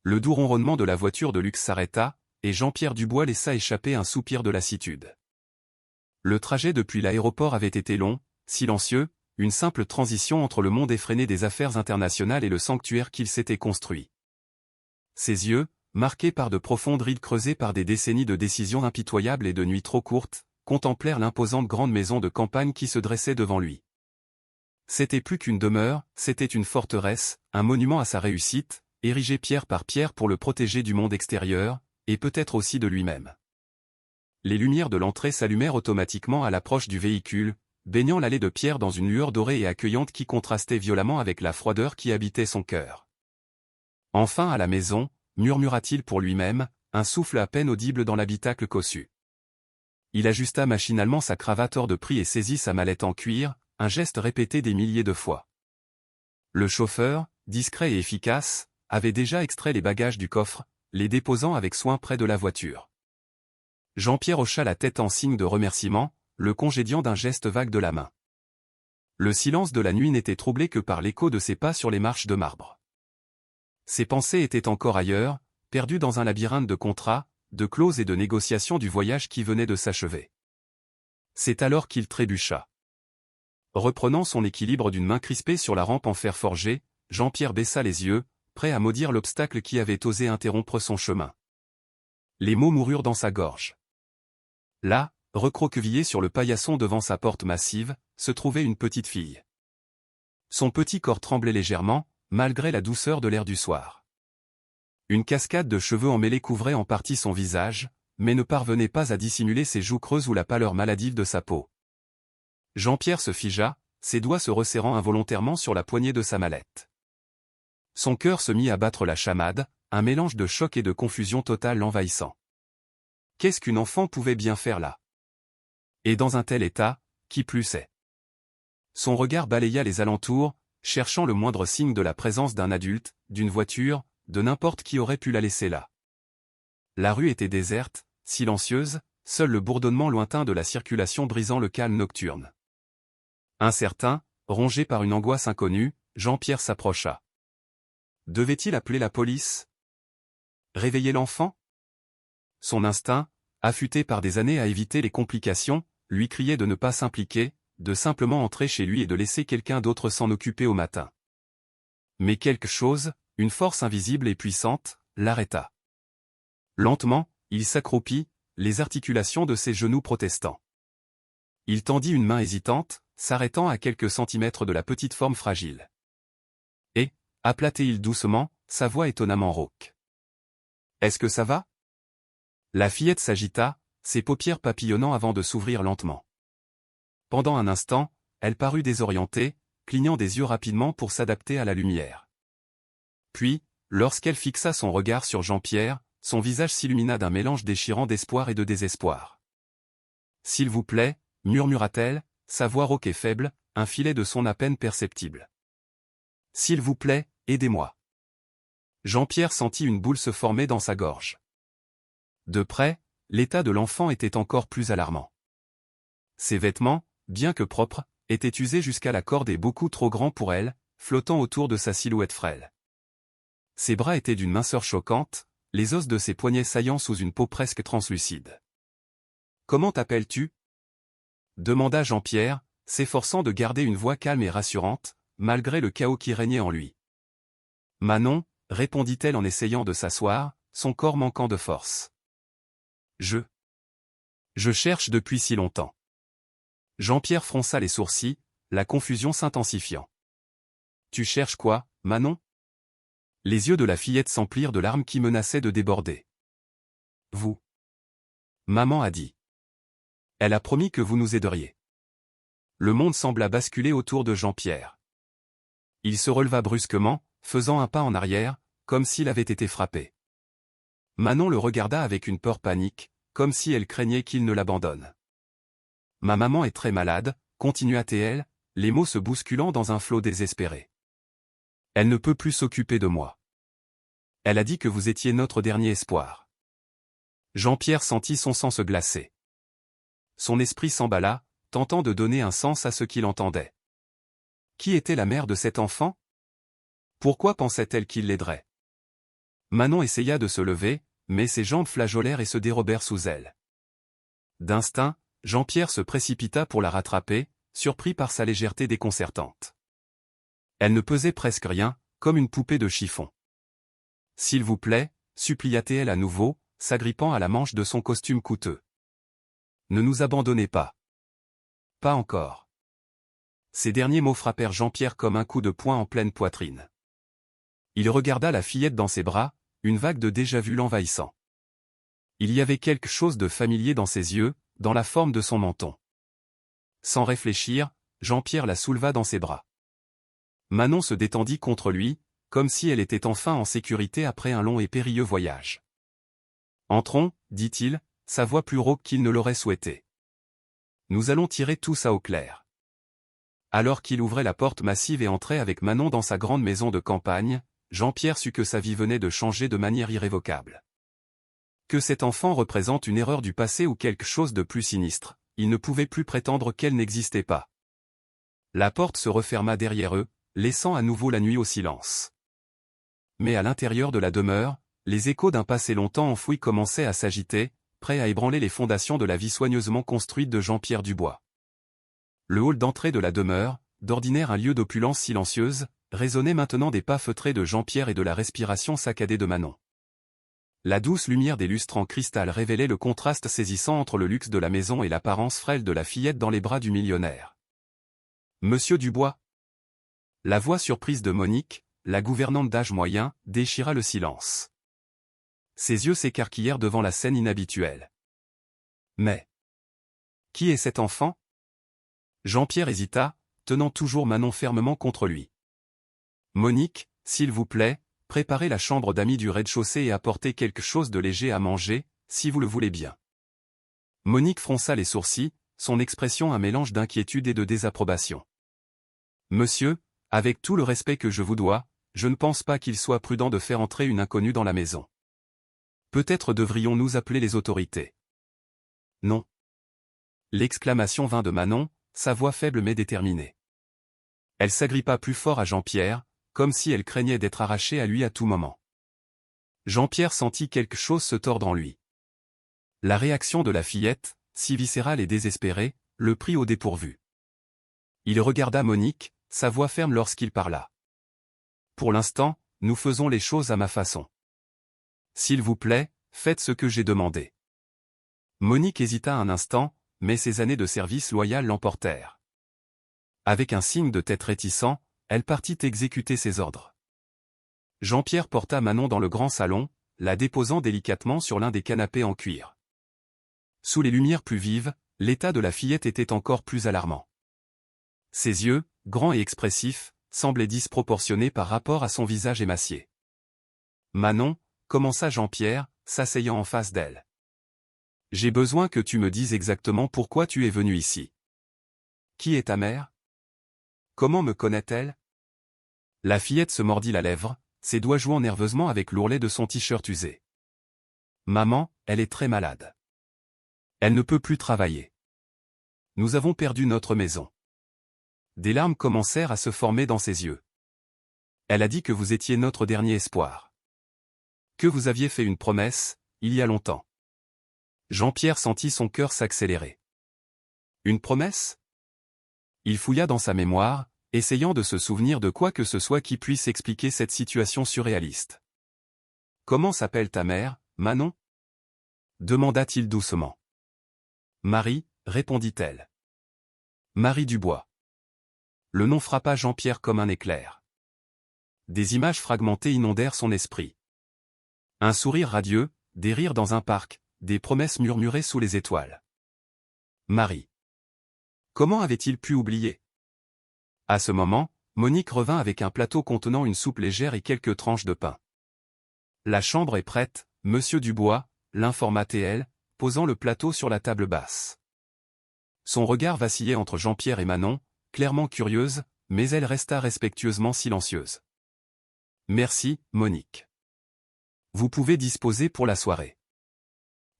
Le doux ronronnement de la voiture de luxe s'arrêta, et Jean-Pierre Dubois laissa échapper un soupir de lassitude. Le trajet depuis l'aéroport avait été long, silencieux, une simple transition entre le monde effréné des affaires internationales et le sanctuaire qu'il s'était construit. Ses yeux, marqués par de profondes rides creusées par des décennies de décisions impitoyables et de nuits trop courtes, contemplèrent l'imposante grande maison de campagne qui se dressait devant lui. C'était plus qu'une demeure, c'était une forteresse, un monument à sa réussite, érigé pierre par pierre pour le protéger du monde extérieur, et peut-être aussi de lui-même. Les lumières de l'entrée s'allumèrent automatiquement à l'approche du véhicule, baignant l'allée de pierre dans une lueur dorée et accueillante qui contrastait violemment avec la froideur qui habitait son cœur. Enfin à la maison, murmura-t-il pour lui-même, un souffle à peine audible dans l'habitacle cossu. Il ajusta machinalement sa cravate hors de prix et saisit sa mallette en cuir, un geste répété des milliers de fois. Le chauffeur, discret et efficace, avait déjà extrait les bagages du coffre, les déposant avec soin près de la voiture. Jean-Pierre hocha la tête en signe de remerciement, le congédiant d'un geste vague de la main. Le silence de la nuit n'était troublé que par l'écho de ses pas sur les marches de marbre. Ses pensées étaient encore ailleurs, perdues dans un labyrinthe de contrats, de clauses et de négociations du voyage qui venait de s'achever. C'est alors qu'il trébucha. Reprenant son équilibre d'une main crispée sur la rampe en fer forgé, Jean-Pierre baissa les yeux, prêt à maudire l'obstacle qui avait osé interrompre son chemin. Les mots moururent dans sa gorge. Là, recroquevillée sur le paillasson devant sa porte massive, se trouvait une petite fille. Son petit corps tremblait légèrement, malgré la douceur de l'air du soir. Une cascade de cheveux emmêlés couvrait en partie son visage, mais ne parvenait pas à dissimuler ses joues creuses ou la pâleur maladive de sa peau. Jean-Pierre se figea, ses doigts se resserrant involontairement sur la poignée de sa mallette. Son cœur se mit à battre la chamade, un mélange de choc et de confusion totale l'envahissant. Qu'est-ce qu'une enfant pouvait bien faire là? Et dans un tel état, qui plus est? Son regard balaya les alentours, cherchant le moindre signe de la présence d'un adulte, d'une voiture, de n'importe qui aurait pu la laisser là. La rue était déserte, silencieuse, seul le bourdonnement lointain de la circulation brisant le calme nocturne. Incertain, rongé par une angoisse inconnue, Jean-Pierre s'approcha. Devait-il appeler la police? Réveiller l'enfant? Son instinct, affûté par des années à éviter les complications, lui criait de ne pas s'impliquer, de simplement entrer chez lui et de laisser quelqu'un d'autre s'en occuper au matin. Mais quelque chose, une force invisible et puissante, l'arrêta. Lentement, il s'accroupit, les articulations de ses genoux protestant. Il tendit une main hésitante, s'arrêtant à quelques centimètres de la petite forme fragile. Et, appelait-il doucement, sa voix étonnamment rauque. « Est-ce que ça va ?» La fillette s'agita, ses paupières papillonnant avant de s'ouvrir lentement. Pendant un instant, elle parut désorientée, clignant des yeux rapidement pour s'adapter à la lumière. Puis, lorsqu'elle fixa son regard sur Jean-Pierre, son visage s'illumina d'un mélange déchirant d'espoir et de désespoir. « S'il vous plaît » murmura-t-elle, sa voix rauque et faible, un filet de son à peine perceptible. « S'il vous plaît, aidez-moi. » Jean-Pierre sentit une boule se former dans sa gorge. De près, l'état de l'enfant était encore plus alarmant. Ses vêtements, bien que propres, étaient usés jusqu'à la corde et beaucoup trop grands pour elle, flottant autour de sa silhouette frêle. Ses bras étaient d'une minceur choquante, les os de ses poignets saillant sous une peau presque translucide. « Comment t'appelles-tu » demanda Jean-Pierre, s'efforçant de garder une voix calme et rassurante, malgré le chaos qui régnait en lui. « Manon » répondit-elle en essayant de s'asseoir, son corps manquant de force. « Je cherche depuis si longtemps. » Jean-Pierre fronça les sourcils, la confusion s'intensifiant. « Tu cherches quoi, Manon ?» Les yeux de la fillette s'emplirent de larmes qui menaçaient de déborder. « Vous. » Maman a dit. Elle a promis que vous nous aideriez. Le monde sembla basculer autour de Jean-Pierre. Il se releva brusquement, faisant un pas en arrière, comme s'il avait été frappé. Manon le regarda avec une peur panique, comme si elle craignait qu'il ne l'abandonne. « Ma maman est très malade » continua-t-elle, les mots se bousculant dans un flot désespéré. « Elle ne peut plus s'occuper de moi. Elle a dit que vous étiez notre dernier espoir. » Jean-Pierre sentit son sang se glacer. Son esprit s'emballa, tentant de donner un sens à ce qu'il entendait. Qui était la mère de cet enfant? Pourquoi pensait-elle qu'il l'aiderait? Manon essaya de se lever, mais ses jambes flageolèrent et se dérobèrent sous elle. D'instinct, Jean-Pierre se précipita pour la rattraper, surpris par sa légèreté déconcertante. Elle ne pesait presque rien, comme une poupée de chiffon. « S'il vous plaît » supplia-t-elle à nouveau, s'agrippant à la manche de son costume coûteux. « Ne nous abandonnez pas. »« Pas encore. » Ces derniers mots frappèrent Jean-Pierre comme un coup de poing en pleine poitrine. Il regarda la fillette dans ses bras, une vague de déjà-vu l'envahissant. Il y avait quelque chose de familier dans ses yeux, dans la forme de son menton. Sans réfléchir, Jean-Pierre la souleva dans ses bras. Manon se détendit contre lui, comme si elle était enfin en sécurité après un long et périlleux voyage. « Entrons, dit-il, sa voix plus rauque qu'il ne l'aurait souhaité. Nous allons tirer tout ça au clair. » Alors qu'il ouvrait la porte massive et entrait avec Manon dans sa grande maison de campagne, Jean-Pierre sut que sa vie venait de changer de manière irrévocable. Que cet enfant représente une erreur du passé ou quelque chose de plus sinistre, il ne pouvait plus prétendre qu'elle n'existait pas. La porte se referma derrière eux, laissant à nouveau la nuit au silence. Mais à l'intérieur de la demeure, les échos d'un passé longtemps enfoui commençaient à s'agiter, prêts à ébranler les fondations de la vie soigneusement construite de Jean-Pierre Dubois. Le hall d'entrée de la demeure, d'ordinaire un lieu d'opulence silencieuse, résonnait maintenant des pas feutrés de Jean-Pierre et de la respiration saccadée de Manon. La douce lumière des lustres en cristal révélait le contraste saisissant entre le luxe de la maison et l'apparence frêle de la fillette dans les bras du millionnaire. « Monsieur Dubois ?» La voix surprise de Monique, la gouvernante d'âge moyen, déchira le silence. Ses yeux s'écarquillèrent devant la scène inhabituelle. « Mais qui est cet enfant ?» Jean-Pierre hésita, tenant toujours Manon fermement contre lui. « Monique, s'il vous plaît, préparez la chambre d'amis du rez-de-chaussée et apportez quelque chose de léger à manger, si vous le voulez bien. » Monique fronça les sourcils, son expression un mélange d'inquiétude et de désapprobation. « Monsieur, avec tout le respect que je vous dois, je ne pense pas qu'il soit prudent de faire entrer une inconnue dans la maison. Peut-être devrions-nous appeler les autorités. » « Non. » L'exclamation vint de Manon, sa voix faible mais déterminée. Elle s'agrippa plus fort à Jean-Pierre, comme si elle craignait d'être arrachée à lui à tout moment. Jean-Pierre sentit quelque chose se tordre en lui. La réaction de la fillette, si viscérale et désespérée, le prit au dépourvu. Il regarda Monique, sa voix ferme lorsqu'il parla. « Pour l'instant, nous faisons les choses à ma façon. S'il vous plaît, faites ce que j'ai demandé. » Monique hésita un instant, mais ses années de service loyal l'emportèrent. Avec un signe de tête réticent, elle partit exécuter ses ordres. Jean-Pierre porta Manon dans le grand salon, la déposant délicatement sur l'un des canapés en cuir. Sous les lumières plus vives, l'état de la fillette était encore plus alarmant. Ses yeux, grands et expressifs, semblaient disproportionnés par rapport à son visage émacié. « Manon » commença Jean-Pierre, s'asseyant en face d'elle. « J'ai besoin que tu me dises exactement pourquoi tu es venue ici. Qui est ta mère? Comment me connaît-elle » La fillette se mordit la lèvre, ses doigts jouant nerveusement avec l'ourlet de son t-shirt usé. « Maman, elle est très malade. Elle ne peut plus travailler. Nous avons perdu notre maison. » Des larmes commencèrent à se former dans ses yeux. « Elle a dit que vous étiez notre dernier espoir. Que vous aviez fait une promesse, il y a longtemps. » Jean-Pierre sentit son cœur s'accélérer. « Une promesse ?» Il fouilla dans sa mémoire, essayant de se souvenir de quoi que ce soit qui puisse expliquer cette situation surréaliste. « Comment s'appelle ta mère, Manon » demanda-t-il doucement. « Marie, » répondit-elle. « Marie Dubois. » Le nom frappa Jean-Pierre comme un éclair. Des images fragmentées inondèrent son esprit. Un sourire radieux, des rires dans un parc, des promesses murmurées sous les étoiles. Marie. Comment avait-il pu oublier? À ce moment, Monique revint avec un plateau contenant une soupe légère et quelques tranches de pain. « La chambre est prête, monsieur Dubois » l'informa-t-elle, posant le plateau sur la table basse. Son regard vacillait entre Jean-Pierre et Manon, clairement curieuse, mais elle resta respectueusement silencieuse. « Merci, Monique. Vous pouvez disposer pour la soirée. »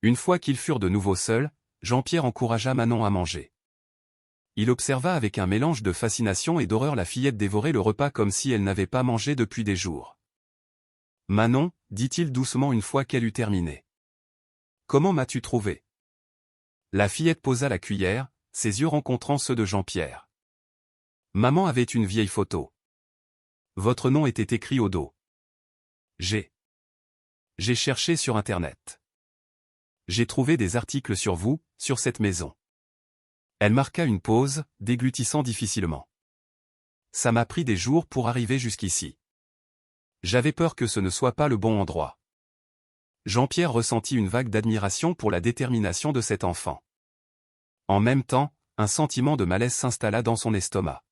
Une fois qu'ils furent de nouveau seuls, Jean-Pierre encouragea Manon à manger. Il observa avec un mélange de fascination et d'horreur la fillette dévorer le repas comme si elle n'avait pas mangé depuis des jours. « Manon, dit-il doucement une fois qu'elle eut terminé. Comment m'as-tu trouvé? La fillette posa la cuillère, ses yeux rencontrant ceux de Jean-Pierre. Maman avait une vieille photo. Votre nom était écrit au dos. J'ai cherché sur Internet. J'ai trouvé des articles sur vous, sur cette maison. Elle marqua une pause, déglutissant difficilement. Ça m'a pris des jours pour arriver jusqu'ici. J'avais peur que ce ne soit pas le bon endroit. Jean-Pierre ressentit une vague d'admiration pour la détermination de cet enfant. En même temps, un sentiment de malaise s'installa dans son estomac.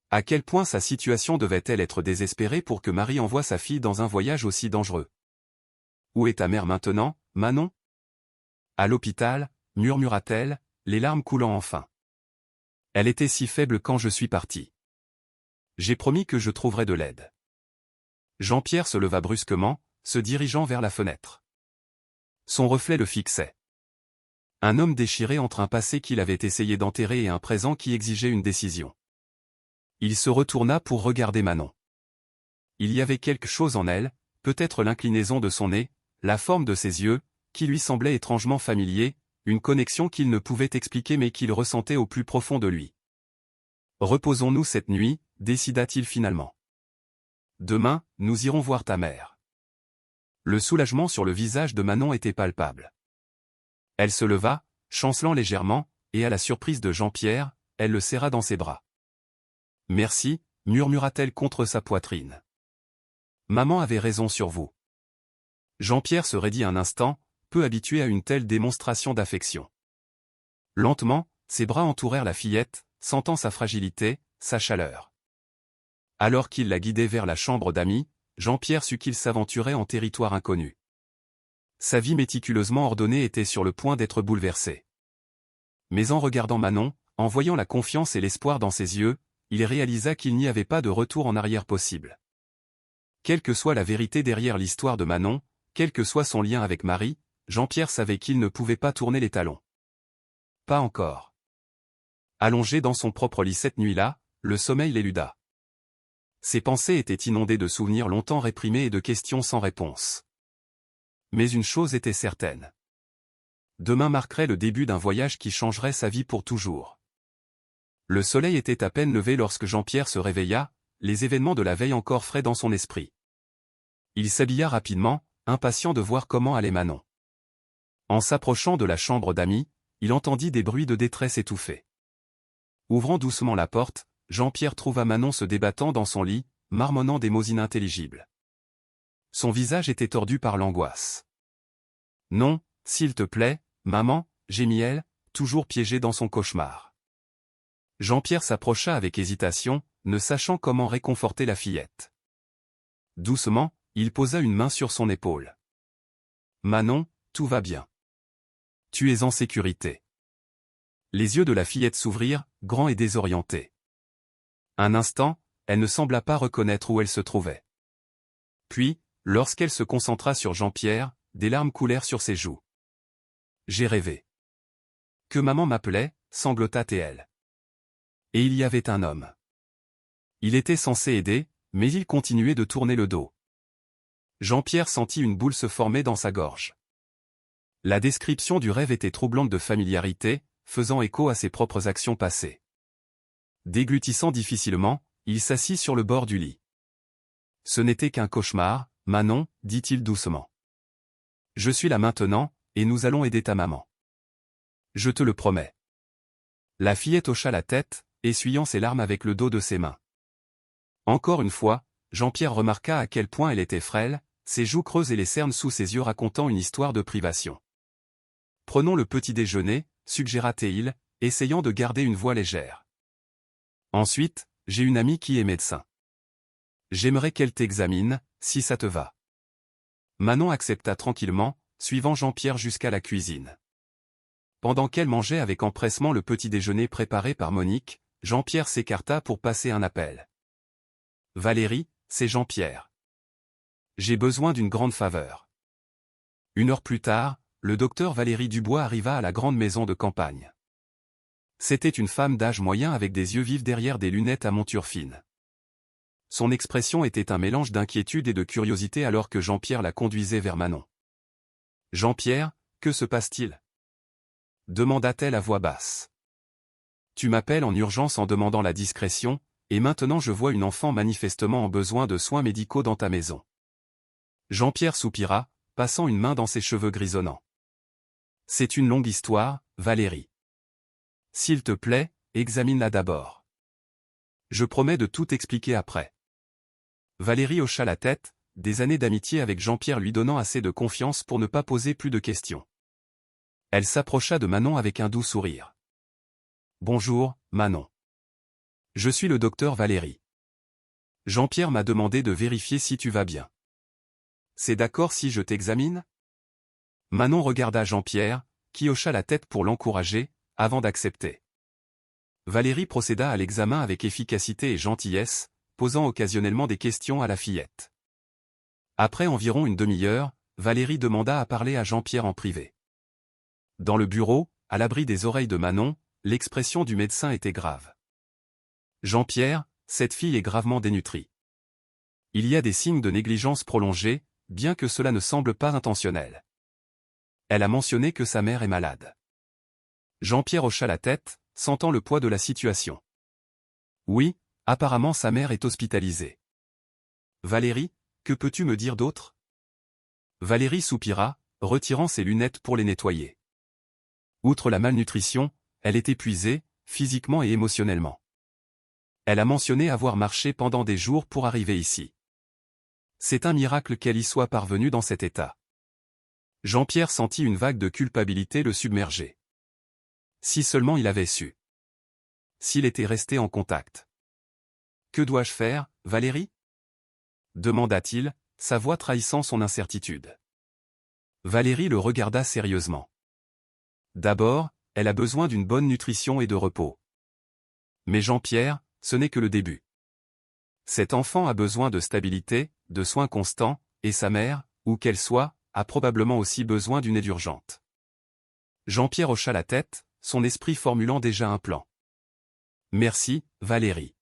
À quel point sa situation devait-elle être désespérée pour que Marie envoie sa fille dans un voyage aussi dangereux? Où est ta mère maintenant, Manon? À l'hôpital, murmura-t-elle, les larmes coulant enfin. Elle était si faible quand je suis parti. J'ai promis que je trouverais de l'aide. Jean-Pierre se leva brusquement, se dirigeant vers la fenêtre. Son reflet le fixait. Un homme déchiré entre un passé qu'il avait essayé d'enterrer et un présent qui exigeait une décision. Il se retourna pour regarder Manon. Il y avait quelque chose en elle, peut-être l'inclinaison de son nez, la forme de ses yeux, qui lui semblait étrangement familier, une connexion qu'il ne pouvait expliquer mais qu'il ressentait au plus profond de lui. Reposons-nous cette nuit, décida-t-il finalement. Demain, nous irons voir ta mère. Le soulagement sur le visage de Manon était palpable. Elle se leva, chancelant légèrement, et à la surprise de Jean-Pierre, elle le serra dans ses bras. Merci, murmura-t-elle contre sa poitrine. Maman avait raison sur vous. Jean-Pierre se raidit un instant, peu habitué à une telle démonstration d'affection. Lentement, ses bras entourèrent la fillette, sentant sa fragilité, sa chaleur. Alors qu'il la guidait vers la chambre d'amis, Jean-Pierre sut qu'il s'aventurait en territoire inconnu. Sa vie méticuleusement ordonnée était sur le point d'être bouleversée. Mais en regardant Manon, en voyant la confiance et l'espoir dans ses yeux, il réalisa qu'il n'y avait pas de retour en arrière possible. Quelle que soit la vérité derrière l'histoire de Manon, quel que soit son lien avec Marie, Jean-Pierre savait qu'il ne pouvait pas tourner les talons. Pas encore. Allongé dans son propre lit cette nuit-là, le sommeil l'éluda. Ses pensées étaient inondées de souvenirs longtemps réprimés et de questions sans réponse. Mais une chose était certaine. Demain marquerait le début d'un voyage qui changerait sa vie pour toujours. Le soleil était à peine levé lorsque Jean-Pierre se réveilla, les événements de la veille encore frais dans son esprit. Il s'habilla rapidement, impatient de voir comment allait Manon. En s'approchant de la chambre d'amis, il entendit des bruits de détresse étouffés. Ouvrant doucement la porte, Jean-Pierre trouva Manon se débattant dans son lit, marmonnant des mots inintelligibles. Son visage était tordu par l'angoisse. « Non, s'il te plaît, maman, » gémit-elle, toujours piégée dans son cauchemar. Jean-Pierre s'approcha avec hésitation, ne sachant comment réconforter la fillette. Doucement, il posa une main sur son épaule. « Manon, tout va bien. Tu es en sécurité. » Les yeux de la fillette s'ouvrirent, grands et désorientés. Un instant, elle ne sembla pas reconnaître où elle se trouvait. Puis, lorsqu'elle se concentra sur Jean-Pierre, des larmes coulèrent sur ses joues. « J'ai rêvé. Que maman m'appelait, » sanglota-t-elle. Et il y avait un homme. Il était censé aider, mais il continuait de tourner le dos. Jean-Pierre sentit une boule se former dans sa gorge. La description du rêve était troublante de familiarité, faisant écho à ses propres actions passées. Déglutissant difficilement, il s'assit sur le bord du lit. « Ce n'était qu'un cauchemar, Manon, » dit-il doucement. « Je suis là maintenant, et nous allons aider ta maman. Je te le promets. » La fillette hocha la tête, essuyant ses larmes avec le dos de ses mains. Encore une fois, Jean-Pierre remarqua à quel point elle était frêle, ses joues creuses et les cernes sous ses yeux racontant une histoire de privation. « Prenons le petit déjeuner, » suggéra-t-il, essayant de garder une voix légère. « Ensuite, j'ai une amie qui est médecin. J'aimerais qu'elle t'examine, si ça te va. » Manon accepta tranquillement, suivant Jean-Pierre jusqu'à la cuisine. Pendant qu'elle mangeait avec empressement le petit déjeuner préparé par Monique, Jean-Pierre s'écarta pour passer un appel. « Valérie, c'est Jean-Pierre. J'ai besoin d'une grande faveur. » 1 heure plus tard, le docteur Valérie Dubois arriva à la grande maison de campagne. C'était une femme d'âge moyen avec des yeux vifs derrière des lunettes à monture fine. Son expression était un mélange d'inquiétude et de curiosité alors que Jean-Pierre la conduisait vers Manon. « Jean-Pierre, que se passe-t-il » demanda-t-elle à voix basse. « Tu m'appelles en urgence en demandant la discrétion, et maintenant je vois une enfant manifestement en besoin de soins médicaux dans ta maison. » Jean-Pierre soupira, passant une main dans ses cheveux grisonnants. « C'est une longue histoire, Valérie. S'il te plaît, examine-la d'abord. Je promets de tout expliquer après. » Valérie hocha la tête, des années d'amitié avec Jean-Pierre lui donnant assez de confiance pour ne pas poser plus de questions. Elle s'approcha de Manon avec un doux sourire. « Bonjour, Manon. Je suis le docteur Valérie. Jean-Pierre m'a demandé de vérifier si tu vas bien. C'est d'accord si je t'examine ?» Manon regarda Jean-Pierre, qui hocha la tête pour l'encourager, avant d'accepter. Valérie procéda à l'examen avec efficacité et gentillesse, posant occasionnellement des questions à la fillette. Après environ une demi-heure, Valérie demanda à parler à Jean-Pierre en privé. Dans le bureau, à l'abri des oreilles de Manon, l'expression du médecin était grave. « Jean-Pierre, cette fille est gravement dénutrie. Il y a des signes de négligence prolongée, bien que cela ne semble pas intentionnel. Elle a mentionné que sa mère est malade. » Jean-Pierre hocha la tête, sentant le poids de la situation. « Oui, apparemment sa mère est hospitalisée. » « Valérie, que peux-tu me dire d'autre » Valérie soupira, retirant ses lunettes pour les nettoyer. Outre la malnutrition, elle est épuisée, physiquement et émotionnellement. Elle a mentionné avoir marché pendant des jours pour arriver ici. C'est un miracle qu'elle y soit parvenue dans cet état. Jean-Pierre sentit une vague de culpabilité le submerger. Si seulement il avait su. S'il était resté en contact. « Que dois-je faire, Valérie » demanda-t-il, sa voix trahissant son incertitude. Valérie le regarda sérieusement. D'abord, elle a besoin d'une bonne nutrition et de repos. Mais Jean-Pierre, ce n'est que le début. Cet enfant a besoin de stabilité, de soins constants, et sa mère, où qu'elle soit, a probablement aussi besoin d'une aide urgente. Jean-Pierre hocha la tête, son esprit formulant déjà un plan. Merci, Valérie.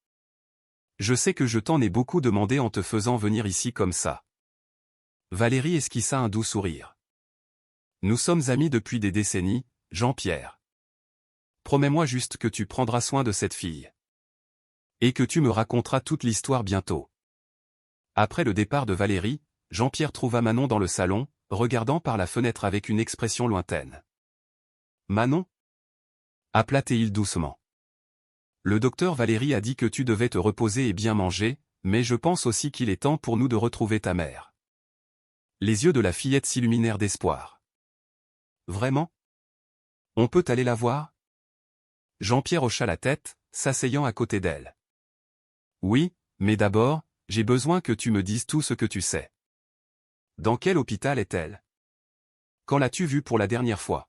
Je sais que je t'en ai beaucoup demandé en te faisant venir ici comme ça. Valérie esquissa un doux sourire. Nous sommes amis depuis des décennies, Jean-Pierre. Promets-moi juste que tu prendras soin de cette fille. Et que tu me raconteras toute l'histoire bientôt. Après le départ de Valérie, Jean-Pierre trouva Manon dans le salon, regardant par la fenêtre avec une expression lointaine. Manon ? Appela-t-il doucement. Le docteur Valérie a dit que tu devais te reposer et bien manger, mais je pense aussi qu'il est temps pour nous de retrouver ta mère. Les yeux de la fillette s'illuminèrent d'espoir. Vraiment ? On peut aller la voir ? Jean-Pierre hocha la tête, s'asseyant à côté d'elle. Oui, mais d'abord, j'ai besoin que tu me dises tout ce que tu sais. Dans quel hôpital est-elle ? Quand l'as-tu vue pour la dernière fois ?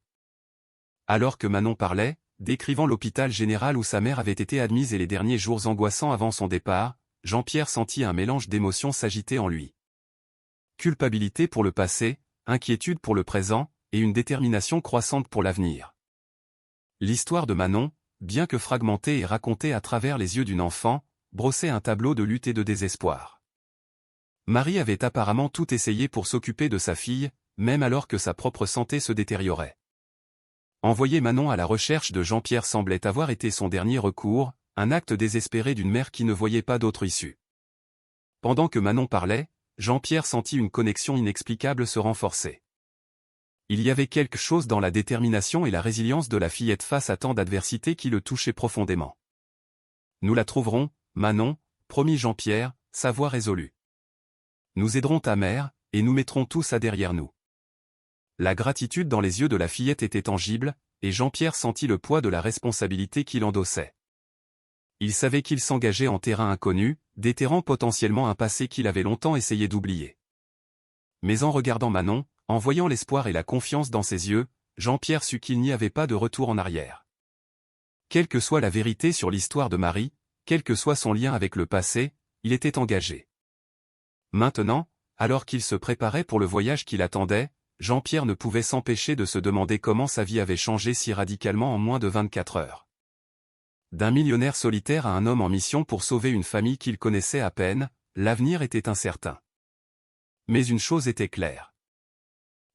Alors que Manon parlait, décrivant l'hôpital général où sa mère avait été admise et les derniers jours angoissants avant son départ, Jean-Pierre sentit un mélange d'émotions s'agiter en lui. Culpabilité pour le passé, inquiétude pour le présent, et une détermination croissante pour l'avenir. L'histoire de Manon, bien que fragmentée et racontée à travers les yeux d'une enfant, brossait un tableau de lutte et de désespoir. Marie avait apparemment tout essayé pour s'occuper de sa fille, même alors que sa propre santé se détériorait. Envoyer Manon à la recherche de Jean-Pierre semblait avoir été son dernier recours, un acte désespéré d'une mère qui ne voyait pas d'autre issue. Pendant que Manon parlait, Jean-Pierre sentit une connexion inexplicable se renforcer. Il y avait quelque chose dans la détermination et la résilience de la fillette face à tant d'adversité qui le touchait profondément. « Nous la trouverons, Manon, promit Jean-Pierre, sa voix résolue. Nous aiderons ta mère, et nous mettrons tout ça derrière nous. » La gratitude dans les yeux de la fillette était tangible, et Jean-Pierre sentit le poids de la responsabilité qu'il endossait. Il savait qu'il s'engageait en terrain inconnu, déterrant potentiellement un passé qu'il avait longtemps essayé d'oublier. Mais en regardant Manon, en voyant l'espoir et la confiance dans ses yeux, Jean-Pierre sut qu'il n'y avait pas de retour en arrière. Quelle que soit la vérité sur l'histoire de Marie, quel que soit son lien avec le passé, il était engagé. Maintenant, alors qu'il se préparait pour le voyage qui l'attendait, Jean-Pierre ne pouvait s'empêcher de se demander comment sa vie avait changé si radicalement en moins de 24 heures. D'un millionnaire solitaire à un homme en mission pour sauver une famille qu'il connaissait à peine, l'avenir était incertain. Mais une chose était claire.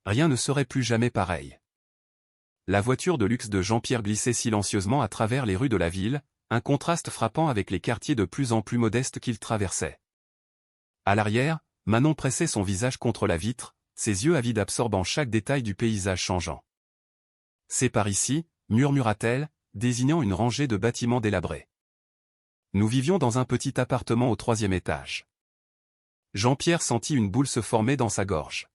Rien ne serait plus jamais pareil. La voiture de luxe de Jean-Pierre glissait silencieusement à travers les rues de la ville, un contraste frappant avec les quartiers de plus en plus modestes qu'il traversait. À l'arrière, Manon pressait son visage contre la vitre, ses yeux avides absorbant chaque détail du paysage changeant. « C'est par ici », murmura-t-elle, désignant une rangée de bâtiments délabrés. Nous vivions dans un petit appartement au 3e étage. Jean-Pierre sentit une boule se former dans sa gorge.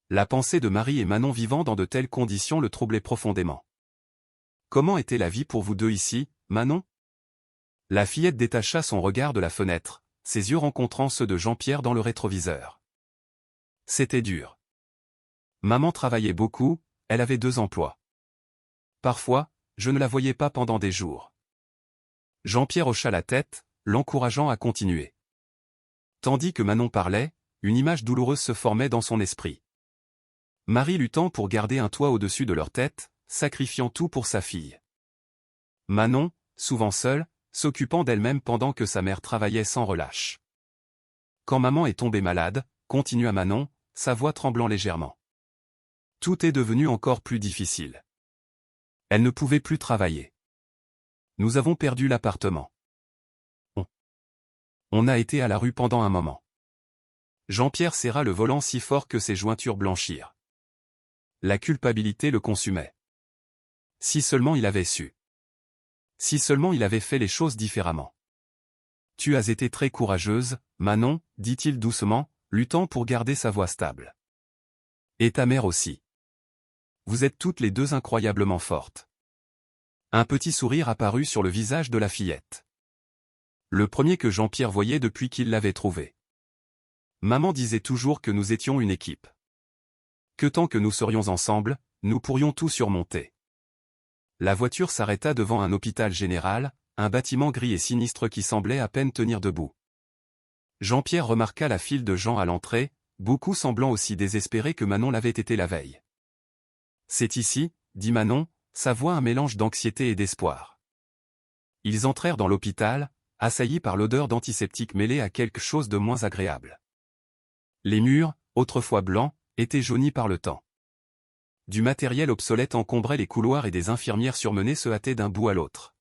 La pensée de Marie et Manon vivant dans de telles conditions le troublait profondément. Comment était la vie pour vous deux ici, Manon? La fillette détacha son regard de la fenêtre, ses yeux rencontrant ceux de Jean-Pierre dans le rétroviseur. C'était dur. Maman travaillait beaucoup, elle avait 2 emplois. Parfois, je ne la voyais pas pendant des jours. Jean-Pierre hocha la tête, l'encourageant à continuer. Tandis que Manon parlait, une image douloureuse se formait dans son esprit. Marie luttant pour garder un toit au-dessus de leur tête, sacrifiant tout pour sa fille. Manon, souvent seule, s'occupant d'elle-même pendant que sa mère travaillait sans relâche. Quand maman est tombée malade, continua Manon, sa voix tremblant légèrement. Tout est devenu encore plus difficile. Elle ne pouvait plus travailler. Nous avons perdu l'appartement. On a été à la rue pendant un moment. Jean-Pierre serra le volant si fort que ses jointures blanchirent. La culpabilité le consumait. Si seulement il avait su. Si seulement il avait fait les choses différemment. Tu as été très courageuse, Manon, dit-il doucement, luttant pour garder sa voix stable. Et ta mère aussi. Vous êtes toutes les deux incroyablement fortes. Un petit sourire apparut sur le visage de la fillette. Le premier que Jean-Pierre voyait depuis qu'il l'avait trouvée. Maman disait toujours que nous étions une équipe. Que tant que nous serions ensemble, nous pourrions tout surmonter. La voiture s'arrêta devant un hôpital général, un bâtiment gris et sinistre qui semblait à peine tenir debout. Jean-Pierre remarqua la file de gens à l'entrée, beaucoup semblant aussi désespérés que Manon l'avait été la veille. C'est ici, dit Manon, sa voix un mélange d'anxiété et d'espoir. Ils entrèrent dans l'hôpital, assaillis par l'odeur d'antiseptique mêlée à quelque chose de moins agréable. Les murs, autrefois blancs, étaient jaunis par le temps. Du matériel obsolète encombrait les couloirs et des infirmières surmenées se hâtaient d'un bout à l'autre.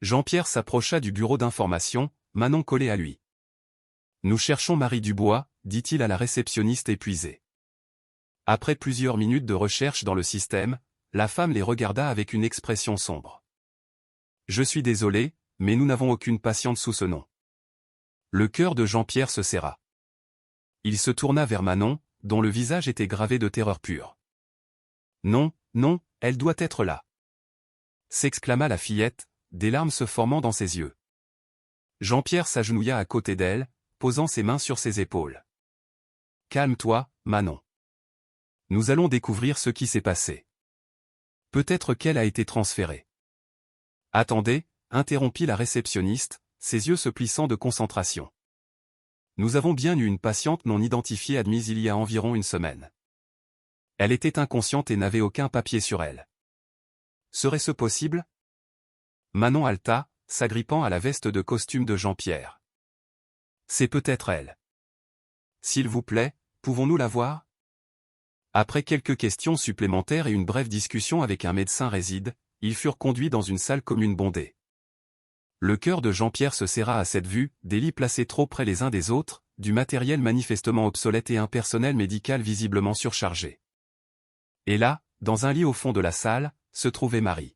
Jean-Pierre s'approcha du bureau d'information, Manon collée à lui. « Nous cherchons Marie Dubois », dit-il à la réceptionniste épuisée. Après plusieurs minutes de recherche dans le système, la femme les regarda avec une expression sombre. « Je suis désolé, mais nous n'avons aucune patiente sous ce nom. » Le cœur de Jean-Pierre se serra. Il se tourna vers Manon, dont le visage était gravé de terreur pure. « Non, non, elle doit être là !» s'exclama la fillette, des larmes se formant dans ses yeux. Jean-Pierre s'agenouilla à côté d'elle, posant ses mains sur ses épaules. « Calme-toi, Manon. Nous allons découvrir ce qui s'est passé. Peut-être qu'elle a été transférée. » « Attendez » interrompit la réceptionniste, ses yeux se plissant de concentration. « Nous avons bien eu une patiente non identifiée admise il y a environ une semaine. Elle était inconsciente et n'avait aucun papier sur elle. Serait-ce possible ?» Manon haleta, s'agrippant à la veste de costume de Jean-Pierre. « C'est peut-être elle. S'il vous plaît, pouvons-nous la voir ?» Après quelques questions supplémentaires et une brève discussion avec un médecin réside, ils furent conduits dans une salle commune bondée. Le cœur de Jean-Pierre se serra à cette vue, des lits placés trop près les uns des autres, du matériel manifestement obsolète et un personnel médical visiblement surchargé. Et là, dans un lit au fond de la salle, se trouvait Marie.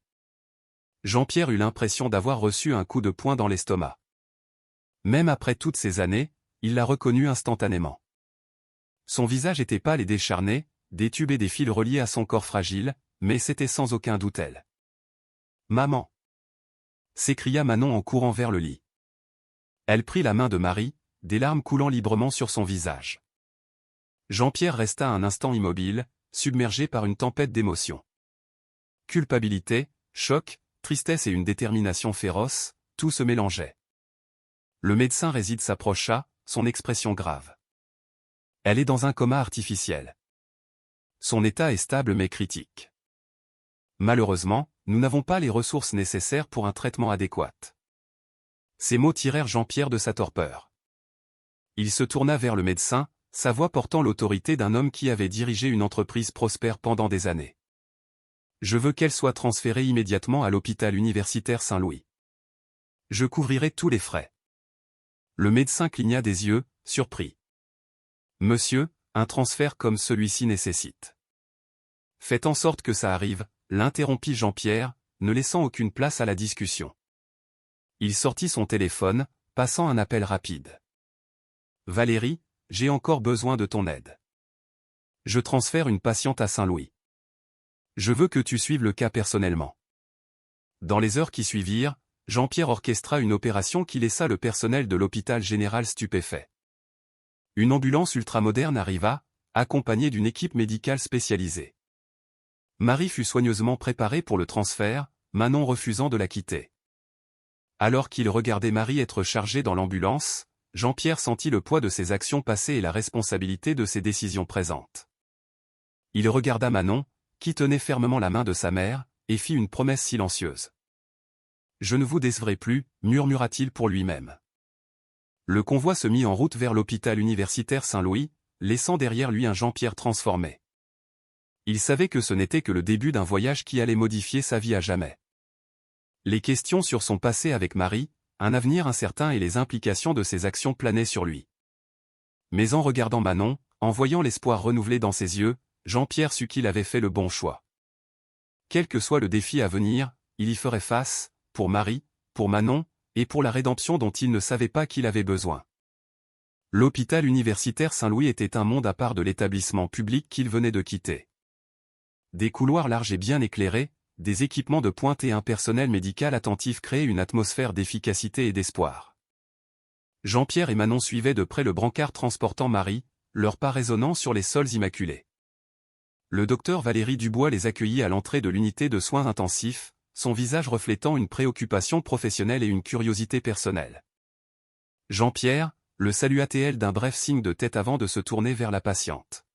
Jean-Pierre eut l'impression d'avoir reçu un coup de poing dans l'estomac. Même après toutes ces années, il la reconnut instantanément. Son visage était pâle et décharné, des tubes et des fils reliés à son corps fragile, mais c'était sans aucun doute elle. « Maman !» s'écria Manon en courant vers le lit. Elle prit la main de Marie, des larmes coulant librement sur son visage. Jean-Pierre resta un instant immobile, submergé par une tempête d'émotions. Culpabilité, choc, tristesse et une détermination féroce, tout se mélangeait. Le médecin réside s'approcha, son expression grave. Elle est dans un coma artificiel. Son état est stable mais critique. Malheureusement, nous n'avons pas les ressources nécessaires pour un traitement adéquat. » Ces mots tirèrent Jean-Pierre de sa torpeur. Il se tourna vers le médecin, sa voix portant l'autorité d'un homme qui avait dirigé une entreprise prospère pendant des années. « Je veux qu'elle soit transférée immédiatement à l'hôpital universitaire Saint-Louis. Je couvrirai tous les frais. » Le médecin cligna des yeux, surpris. « Monsieur, un transfert comme celui-ci nécessite. » « Faites en sorte que ça arrive, » l'interrompit Jean-Pierre, ne laissant aucune place à la discussion. Il sortit son téléphone, passant un appel rapide. « Valérie, j'ai encore besoin de ton aide. Je transfère une patiente à Saint-Louis. Je veux que tu suives le cas personnellement. » Dans les heures qui suivirent, Jean-Pierre orchestra une opération qui laissa le personnel de l'hôpital général stupéfait. Une ambulance ultramoderne arriva, accompagnée d'une équipe médicale spécialisée. Marie fut soigneusement préparée pour le transfert, Manon refusant de la quitter. Alors qu'il regardait Marie être chargée dans l'ambulance, Jean-Pierre sentit le poids de ses actions passées et la responsabilité de ses décisions présentes. Il regarda Manon, qui tenait fermement la main de sa mère, et fit une promesse silencieuse. « Je ne vous décevrai plus, » murmura-t-il pour lui-même. Le convoi se mit en route vers l'hôpital universitaire Saint-Louis, laissant derrière lui un Jean-Pierre transformé. Il savait que ce n'était que le début d'un voyage qui allait modifier sa vie à jamais. Les questions sur son passé avec Marie, un avenir incertain et les implications de ses actions planaient sur lui. Mais en regardant Manon, en voyant l'espoir renouvelé dans ses yeux, Jean-Pierre sut qu'il avait fait le bon choix. Quel que soit le défi à venir, il y ferait face, pour Marie, pour Manon, et pour la rédemption dont il ne savait pas qu'il avait besoin. L'hôpital universitaire Saint-Louis était un monde à part de l'établissement public qu'il venait de quitter. Des couloirs larges et bien éclairés, des équipements de pointe et un personnel médical attentif créaient une atmosphère d'efficacité et d'espoir. Jean-Pierre et Manon suivaient de près le brancard transportant Marie, leurs pas résonnant sur les sols immaculés. Le docteur Valérie Dubois les accueillit à l'entrée de l'unité de soins intensifs, son visage reflétant une préoccupation professionnelle et une curiosité personnelle. Jean-Pierre le salua-t-elle d'un bref signe de tête avant de se tourner vers la patiente.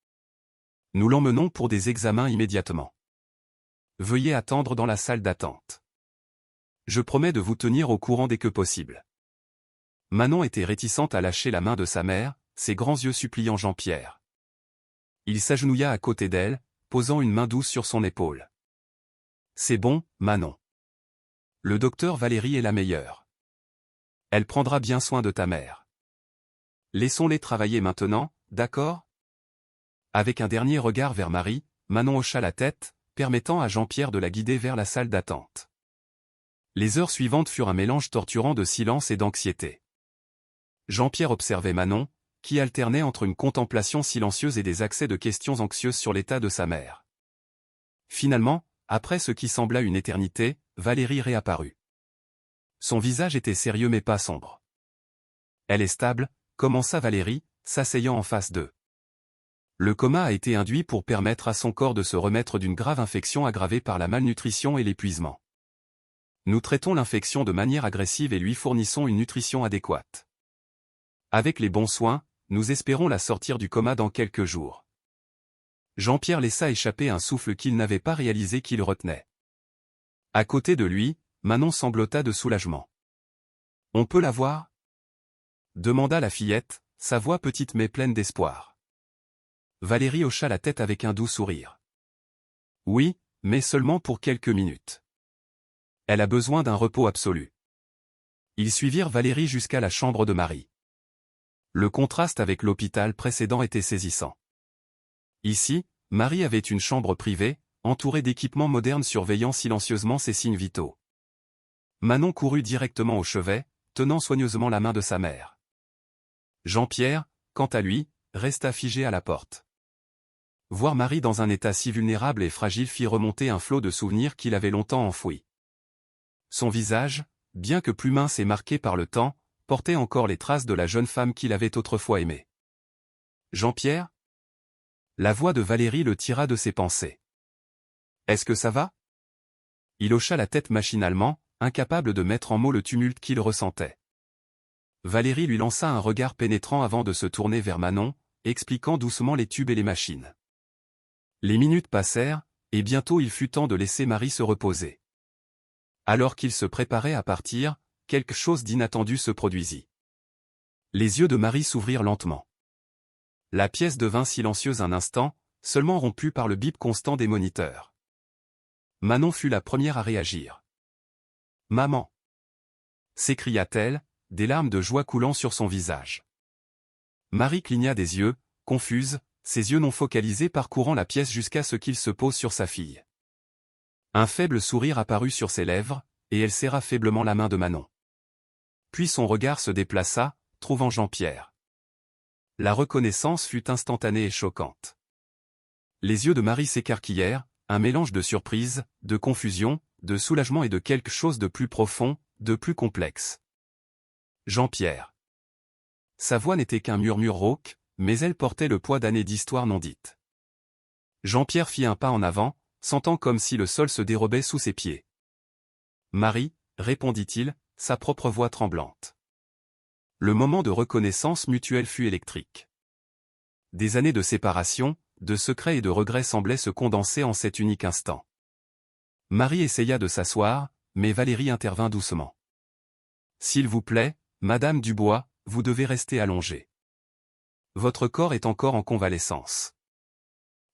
« Nous l'emmenons pour des examens immédiatement. Veuillez attendre dans la salle d'attente. Je promets de vous tenir au courant dès que possible. » Manon était réticente à lâcher la main de sa mère, ses grands yeux suppliant Jean-Pierre. Il s'agenouilla à côté d'elle, posant une main douce sur son épaule. « C'est bon, Manon. Le docteur Valérie est la meilleure. Elle prendra bien soin de ta mère. Laissons-les travailler maintenant, d'accord ?» Avec un dernier regard vers Marie, Manon hocha la tête, permettant à Jean-Pierre de la guider vers la salle d'attente. Les heures suivantes furent un mélange torturant de silence et d'anxiété. Jean-Pierre observait Manon, qui alternait entre une contemplation silencieuse et des accès de questions anxieuses sur l'état de sa mère. Finalement, après ce qui sembla une éternité, Valérie réapparut. Son visage était sérieux mais pas sombre. « Elle est stable », commença Valérie, s'asseyant en face d'eux. Le coma a été induit pour permettre à son corps de se remettre d'une grave infection aggravée par la malnutrition et l'épuisement. Nous traitons l'infection de manière agressive et lui fournissons une nutrition adéquate. Avec les bons soins, nous espérons la sortir du coma dans quelques jours. Jean-Pierre laissa échapper un souffle qu'il n'avait pas réalisé qu'il retenait. À côté de lui, Manon sanglota de soulagement. « On peut la voir ?» demanda la fillette, sa voix petite mais pleine d'espoir. Valérie hocha la tête avec un doux sourire. « Oui, mais seulement pour quelques minutes. Elle a besoin d'un repos absolu. » Ils suivirent Valérie jusqu'à la chambre de Marie. Le contraste avec l'hôpital précédent était saisissant. Ici, Marie avait une chambre privée, entourée d'équipements modernes surveillant silencieusement ses signes vitaux. Manon courut directement au chevet, tenant soigneusement la main de sa mère. Jean-Pierre, quant à lui, resta figé à la porte. Voir Marie dans un état si vulnérable et fragile fit remonter un flot de souvenirs qu'il avait longtemps enfouis. Son visage, bien que plus mince et marqué par le temps, portait encore les traces de la jeune femme qu'il avait autrefois aimée. « Jean-Pierre » La voix de Valérie le tira de ses pensées. « Est-ce que ça va ?» Il hocha la tête machinalement, incapable de mettre en mots le tumulte qu'il ressentait. Valérie lui lança un regard pénétrant avant de se tourner vers Manon, expliquant doucement les tubes et les machines. Les minutes passèrent, et bientôt il fut temps de laisser Marie se reposer. Alors qu'il se préparait à partir, quelque chose d'inattendu se produisit. Les yeux de Marie s'ouvrirent lentement. La pièce devint silencieuse un instant, seulement rompue par le bip constant des moniteurs. Manon fut la première à réagir. « Maman !» s'écria-t-elle, des larmes de joie coulant sur son visage. Marie cligna des yeux, confuse, ses yeux non focalisés parcourant la pièce jusqu'à ce qu'ils se posent sur sa fille. Un faible sourire apparut sur ses lèvres, et elle serra faiblement la main de Manon. Puis son regard se déplaça, trouvant Jean-Pierre. La reconnaissance fut instantanée et choquante. Les yeux de Marie s'écarquillèrent, un mélange de surprise, de confusion, de soulagement et de quelque chose de plus profond, de plus complexe. Jean-Pierre. Sa voix n'était qu'un murmure rauque, mais elle portait le poids d'années d'histoire non dites. Jean-Pierre fit un pas en avant, sentant comme si le sol se dérobait sous ses pieds. « Marie » répondit-il, sa propre voix tremblante. Le moment de reconnaissance mutuelle fut électrique. Des années de séparation, de secrets et de regrets semblaient se condenser en cet unique instant. Marie essaya de s'asseoir, mais Valérie intervint doucement. « S'il vous plaît, Madame Dubois, vous devez rester allongée. Votre corps est encore en convalescence. »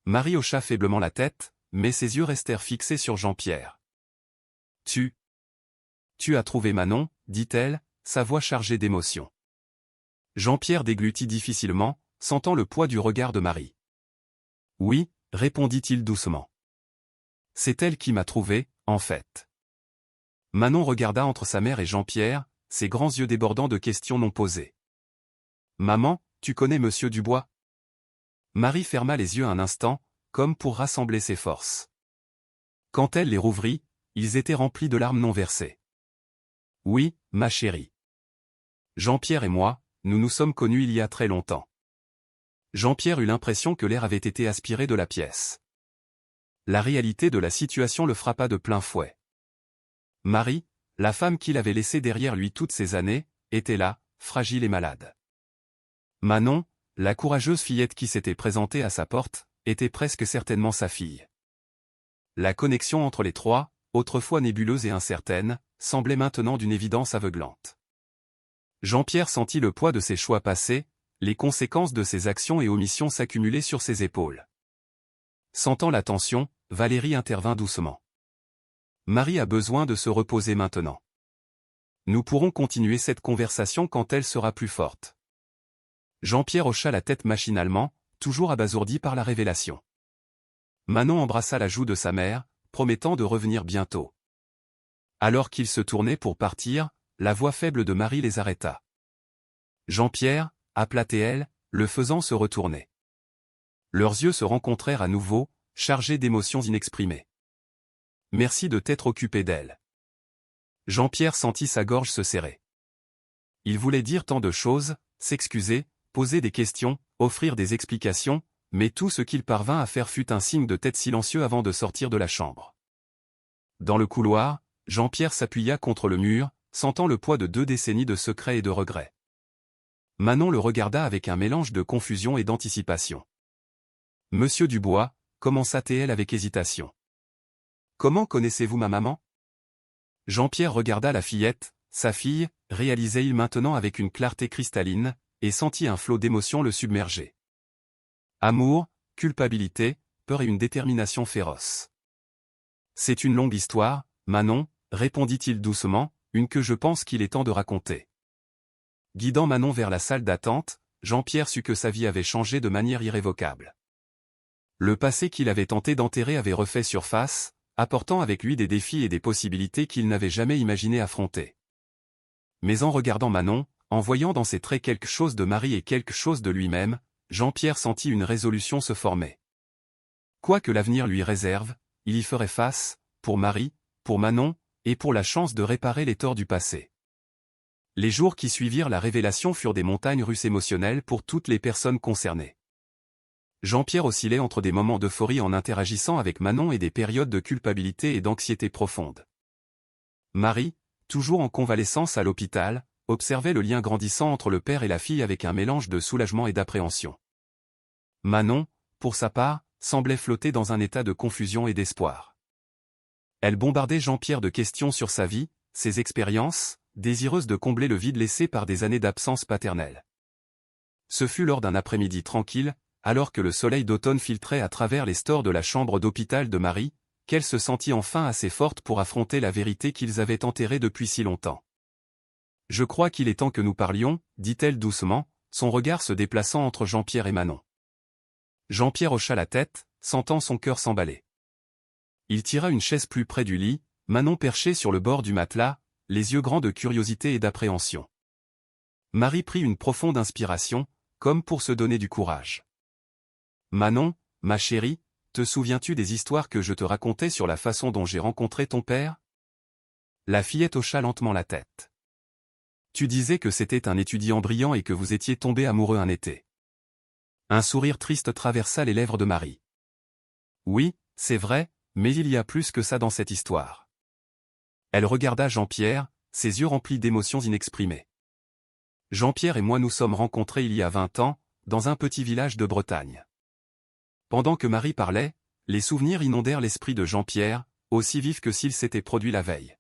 Marie hocha faiblement la tête, mais ses yeux restèrent fixés sur Jean-Pierre. « Tu as trouvé Manon » dit-elle, sa voix chargée d'émotion. Jean-Pierre déglutit difficilement, sentant le poids du regard de Marie. « Oui » répondit-il doucement. « C'est elle qui m'a trouvé, en fait. » Manon regarda entre sa mère et Jean-Pierre, ses grands yeux débordant de questions non posées. « Maman, tu connais Monsieur Dubois ?» Marie ferma les yeux un instant, comme pour rassembler ses forces. Quand elle les rouvrit, ils étaient remplis de larmes non versées. « Oui, ma chérie. Jean-Pierre et moi, nous nous sommes connus il y a très longtemps. » Jean-Pierre eut l'impression que l'air avait été aspiré de la pièce. La réalité de la situation le frappa de plein fouet. Marie, la femme qu'il avait laissée derrière lui toutes ces années, était là, fragile et malade. Manon, la courageuse fillette qui s'était présentée à sa porte, était presque certainement sa fille. La connexion entre les trois, autrefois nébuleuse et incertaine, semblait maintenant d'une évidence aveuglante. Jean-Pierre sentit le poids de ses choix passés, les conséquences de ses actions et omissions s'accumuler sur ses épaules. Sentant la tension, Valérie intervint doucement. « Marie a besoin de se reposer maintenant. Nous pourrons continuer cette conversation quand elle sera plus forte. » Jean-Pierre hocha la tête machinalement, toujours abasourdi par la révélation. Manon embrassa la joue de sa mère, promettant de revenir bientôt. Alors qu'ils se tournaient pour partir, la voix faible de Marie les arrêta. « Jean-Pierre » appela-t-elle, le faisant se retourner. Leurs yeux se rencontrèrent à nouveau, chargés d'émotions inexprimées. « Merci de t'être occupé d'elle. » Jean-Pierre sentit sa gorge se serrer. Il voulait dire tant de choses, s'excuser, poser des questions, offrir des explications, mais tout ce qu'il parvint à faire fut un signe de tête silencieux avant de sortir de la chambre. Dans le couloir, Jean-Pierre s'appuya contre le mur, sentant le poids de 2 décennies de secrets et de regrets. Manon le regarda avec un mélange de confusion et d'anticipation. « Monsieur Dubois » commença-t-elle avec hésitation. « Comment connaissez-vous ma maman » Jean-Pierre regarda la fillette, sa fille, réalisait-il maintenant avec une clarté cristalline, et sentit un flot d'émotions le submerger. Amour, culpabilité, peur et une détermination féroce. « C'est une longue histoire, Manon » répondit-il doucement, une que je pense qu'il est temps de raconter. Guidant Manon vers la salle d'attente, Jean-Pierre sut que sa vie avait changé de manière irrévocable. Le passé qu'il avait tenté d'enterrer avait refait surface, apportant avec lui des défis et des possibilités qu'il n'avait jamais imaginé affronter. Mais en regardant Manon, en voyant dans ses traits quelque chose de Marie et quelque chose de lui-même, Jean-Pierre sentit une résolution se former. Quoi que l'avenir lui réserve, il y ferait face, pour Marie, pour Manon, et pour la chance de réparer les torts du passé. Les jours qui suivirent la révélation furent des montagnes russes émotionnelles pour toutes les personnes concernées. Jean-Pierre oscillait entre des moments d'euphorie en interagissant avec Manon et des périodes de culpabilité et d'anxiété profonde. Marie, toujours en convalescence à l'hôpital, observait le lien grandissant entre le père et la fille avec un mélange de soulagement et d'appréhension. Manon, pour sa part, semblait flotter dans un état de confusion et d'espoir. Elle bombardait Jean-Pierre de questions sur sa vie, ses expériences, désireuse de combler le vide laissé par des années d'absence paternelle. Ce fut lors d'un après-midi tranquille, alors que le soleil d'automne filtrait à travers les stores de la chambre d'hôpital de Marie, qu'elle se sentit enfin assez forte pour affronter la vérité qu'ils avaient enterrée depuis si longtemps. « Je crois qu'il est temps que nous parlions, » dit-elle doucement, son regard se déplaçant entre Jean-Pierre et Manon. Jean-Pierre hocha la tête, sentant son cœur s'emballer. Il tira une chaise plus près du lit, Manon perchée sur le bord du matelas, les yeux grands de curiosité et d'appréhension. Marie prit une profonde inspiration, comme pour se donner du courage. « Manon, ma chérie, te souviens-tu des histoires que je te racontais sur la façon dont j'ai rencontré ton père ?» La fillette hocha lentement la tête. « Tu disais que c'était un étudiant brillant et que vous étiez tombés amoureux un été. » Un sourire triste traversa les lèvres de Marie. « Oui, c'est vrai, mais il y a plus que ça dans cette histoire. » Elle regarda Jean-Pierre, ses yeux remplis d'émotions inexprimées. « Jean-Pierre et moi nous sommes rencontrés il y a 20 ans, dans un petit village de Bretagne. » Pendant que Marie parlait, les souvenirs inondèrent l'esprit de Jean-Pierre, aussi vifs que s'ils s'étaient produits la veille.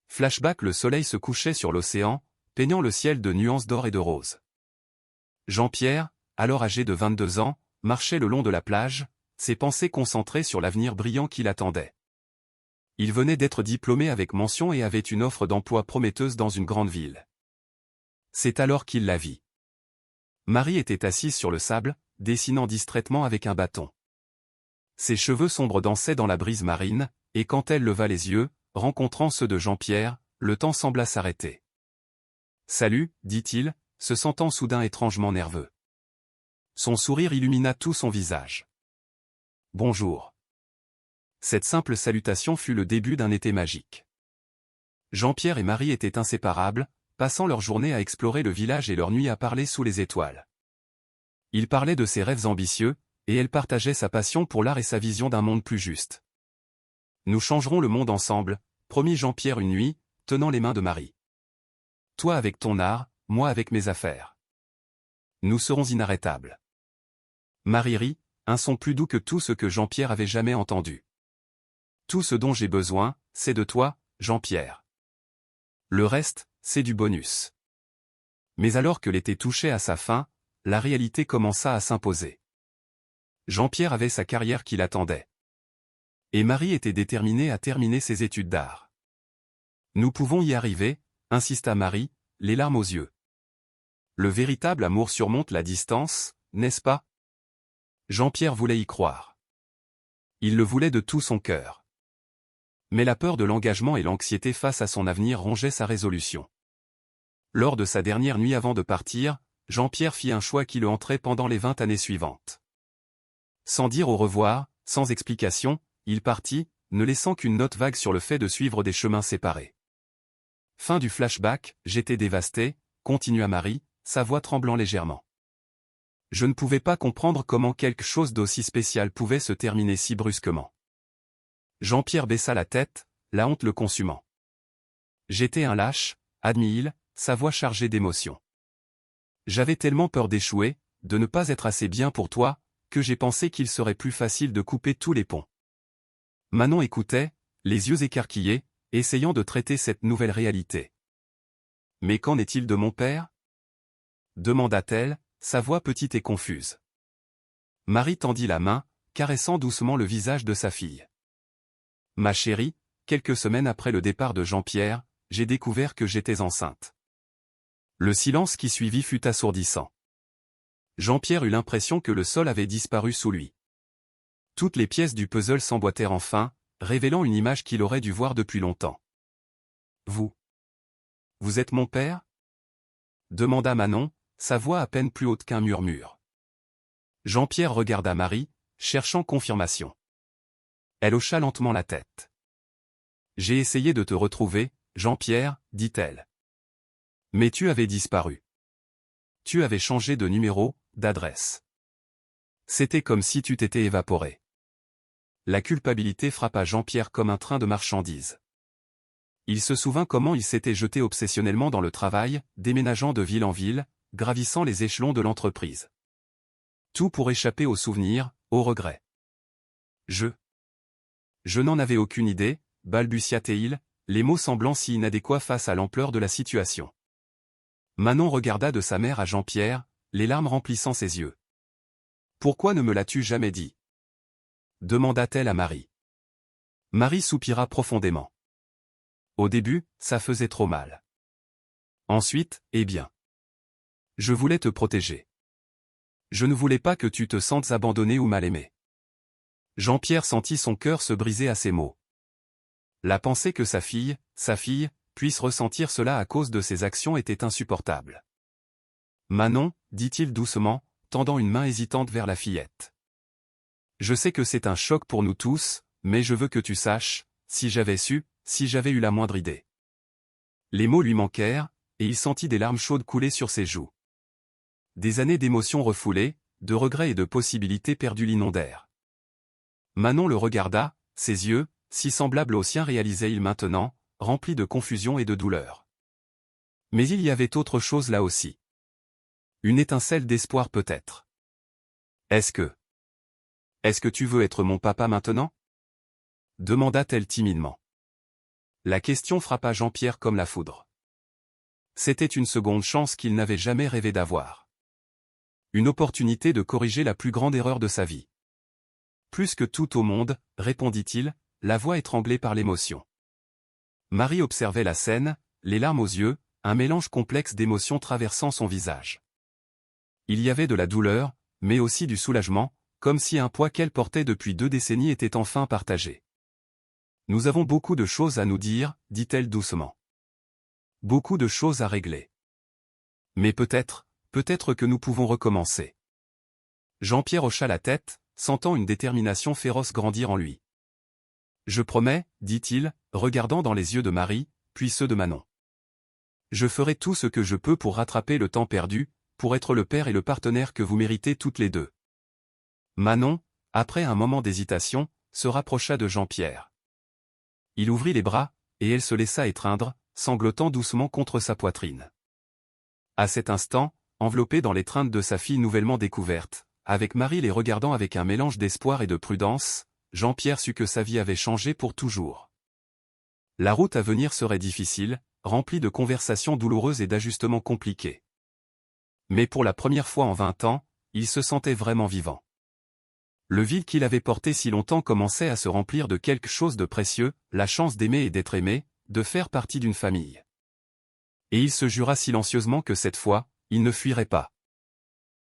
Flashback, le soleil se couchait sur l'océan, peignant le ciel de nuances d'or et de rose. Jean-Pierre, alors âgé de 22 ans, marchait le long de la plage, ses pensées concentrées sur l'avenir brillant qui l'attendait. Il venait d'être diplômé avec mention et avait une offre d'emploi prometteuse dans une grande ville. C'est alors qu'il la vit. Marie était assise sur le sable, dessinant distraitement avec un bâton. Ses cheveux sombres dansaient dans la brise marine, et quand elle leva les yeux, rencontrant ceux de Jean-Pierre, le temps sembla s'arrêter. « Salut, » dit-il, se sentant soudain étrangement nerveux. Son sourire illumina tout son visage. « Bonjour. » Cette simple salutation fut le début d'un été magique. Jean-Pierre et Marie étaient inséparables, passant leur journée à explorer le village et leur nuit à parler sous les étoiles. Il parlait de ses rêves ambitieux, et elle partageait sa passion pour l'art et sa vision d'un monde plus juste. « Nous changerons le monde ensemble », promit Jean-Pierre une nuit, tenant les mains de Marie. « Toi avec ton art, moi avec mes affaires. Nous serons inarrêtables. » Marie rit, un son plus doux que tout ce que Jean-Pierre avait jamais entendu. « Tout ce dont j'ai besoin, c'est de toi, Jean-Pierre. Le reste, c'est du bonus. » Mais alors que l'été touchait à sa fin, la réalité commença à s'imposer. Jean-Pierre avait sa carrière qui l'attendait. Et Marie était déterminée à terminer ses études d'art. « Nous pouvons y arriver, » insista Marie, les larmes aux yeux. « Le véritable amour surmonte la distance, n'est-ce pas ?» Jean-Pierre voulait y croire. Il le voulait de tout son cœur. Mais la peur de l'engagement et l'anxiété face à son avenir rongeaient sa résolution. Lors de sa dernière nuit avant de partir, Jean-Pierre fit un choix qui le hanterait pendant les 20 années suivantes. Sans dire au revoir, sans explication, il partit, ne laissant qu'une note vague sur le fait de suivre des chemins séparés. Fin du flashback, j'étais dévasté, continua Marie, sa voix tremblant légèrement. Je ne pouvais pas comprendre comment quelque chose d'aussi spécial pouvait se terminer si brusquement. Jean-Pierre baissa la tête, la honte le consumant. J'étais un lâche, admit-il, sa voix chargée d'émotion. J'avais tellement peur d'échouer, de ne pas être assez bien pour toi, que j'ai pensé qu'il serait plus facile de couper tous les ponts. Manon écoutait, les yeux écarquillés, essayant de traiter cette nouvelle réalité. « Mais qu'en est-il de mon père ?» demanda-t-elle, sa voix petite et confuse. Marie tendit la main, caressant doucement le visage de sa fille. « Ma chérie, quelques semaines après le départ de Jean-Pierre, j'ai découvert que j'étais enceinte. » Le silence qui suivit fut assourdissant. Jean-Pierre eut l'impression que le sol avait disparu sous lui. Toutes les pièces du puzzle s'emboîtèrent enfin, révélant une image qu'il aurait dû voir depuis longtemps. « Vous êtes mon père ?» demanda Manon, sa voix à peine plus haute qu'un murmure. Jean-Pierre regarda Marie, cherchant confirmation. Elle hocha lentement la tête. « J'ai essayé de te retrouver, Jean-Pierre, » dit-elle. « Mais tu avais disparu. Tu avais changé de numéro, d'adresse. C'était comme si tu t'étais évaporé. » La culpabilité frappa Jean-Pierre comme un train de marchandises. Il se souvint comment il s'était jeté obsessionnellement dans le travail, déménageant de ville en ville, gravissant les échelons de l'entreprise. Tout pour échapper aux souvenirs, au regret. Je n'en avais aucune idée, balbutia-t-il, les mots semblant si inadéquats face à l'ampleur de la situation. Manon regarda de sa mère à Jean-Pierre, les larmes remplissant ses yeux. « Pourquoi ne me l'as-tu jamais dit ?» demanda-t-elle à Marie. Marie soupira profondément. Au début, ça faisait trop mal. Ensuite, eh bien. Je voulais te protéger. Je ne voulais pas que tu te sentes abandonné ou mal aimé. Jean-Pierre sentit son cœur se briser à ces mots. La pensée que sa fille, puisse ressentir cela à cause de ses actions était insupportable. Manon, dit-il doucement, tendant une main hésitante vers la fillette. Je sais que c'est un choc pour nous tous, mais je veux que tu saches, si j'avais su, si j'avais eu la moindre idée. Les mots lui manquèrent, et il sentit des larmes chaudes couler sur ses joues. Des années d'émotions refoulées, de regrets et de possibilités perdues l'inondèrent. Manon le regarda, ses yeux, si semblables aux siens réalisaient-ils maintenant, remplis de confusion et de douleur. Mais il y avait autre chose là aussi. Une étincelle d'espoir peut-être. Est-ce que tu veux être mon papa maintenant ? Demanda-t-elle timidement. La question frappa Jean-Pierre comme la foudre. C'était une seconde chance qu'il n'avait jamais rêvé d'avoir. Une opportunité de corriger la plus grande erreur de sa vie. Plus que tout au monde, répondit-il, la voix étranglée par l'émotion. Marie observait la scène, les larmes aux yeux, un mélange complexe d'émotions traversant son visage. Il y avait de la douleur, mais aussi du soulagement, comme si un poids qu'elle portait depuis 2 décennies était enfin partagé. Nous avons beaucoup de choses à nous dire, dit-elle doucement. Beaucoup de choses à régler. Mais peut-être que nous pouvons recommencer. Jean-Pierre hocha la tête, sentant une détermination féroce grandir en lui. Je promets, dit-il, regardant dans les yeux de Marie, puis ceux de Manon. Je ferai tout ce que je peux pour rattraper le temps perdu, pour être le père et le partenaire que vous méritez toutes les deux. Manon, après un moment d'hésitation, se rapprocha de Jean-Pierre. Il ouvrit les bras, et elle se laissa étreindre, sanglotant doucement contre sa poitrine. À cet instant, enveloppée dans l'étreinte de sa fille nouvellement découverte, avec Marie les regardant avec un mélange d'espoir et de prudence, Jean-Pierre sut que sa vie avait changé pour toujours. La route à venir serait difficile, remplie de conversations douloureuses et d'ajustements compliqués. Mais pour la première fois en 20 ans, il se sentait vraiment vivant. Le vide qu'il avait porté si longtemps commençait à se remplir de quelque chose de précieux, la chance d'aimer et d'être aimé, de faire partie d'une famille. Et il se jura silencieusement que cette fois, il ne fuirait pas.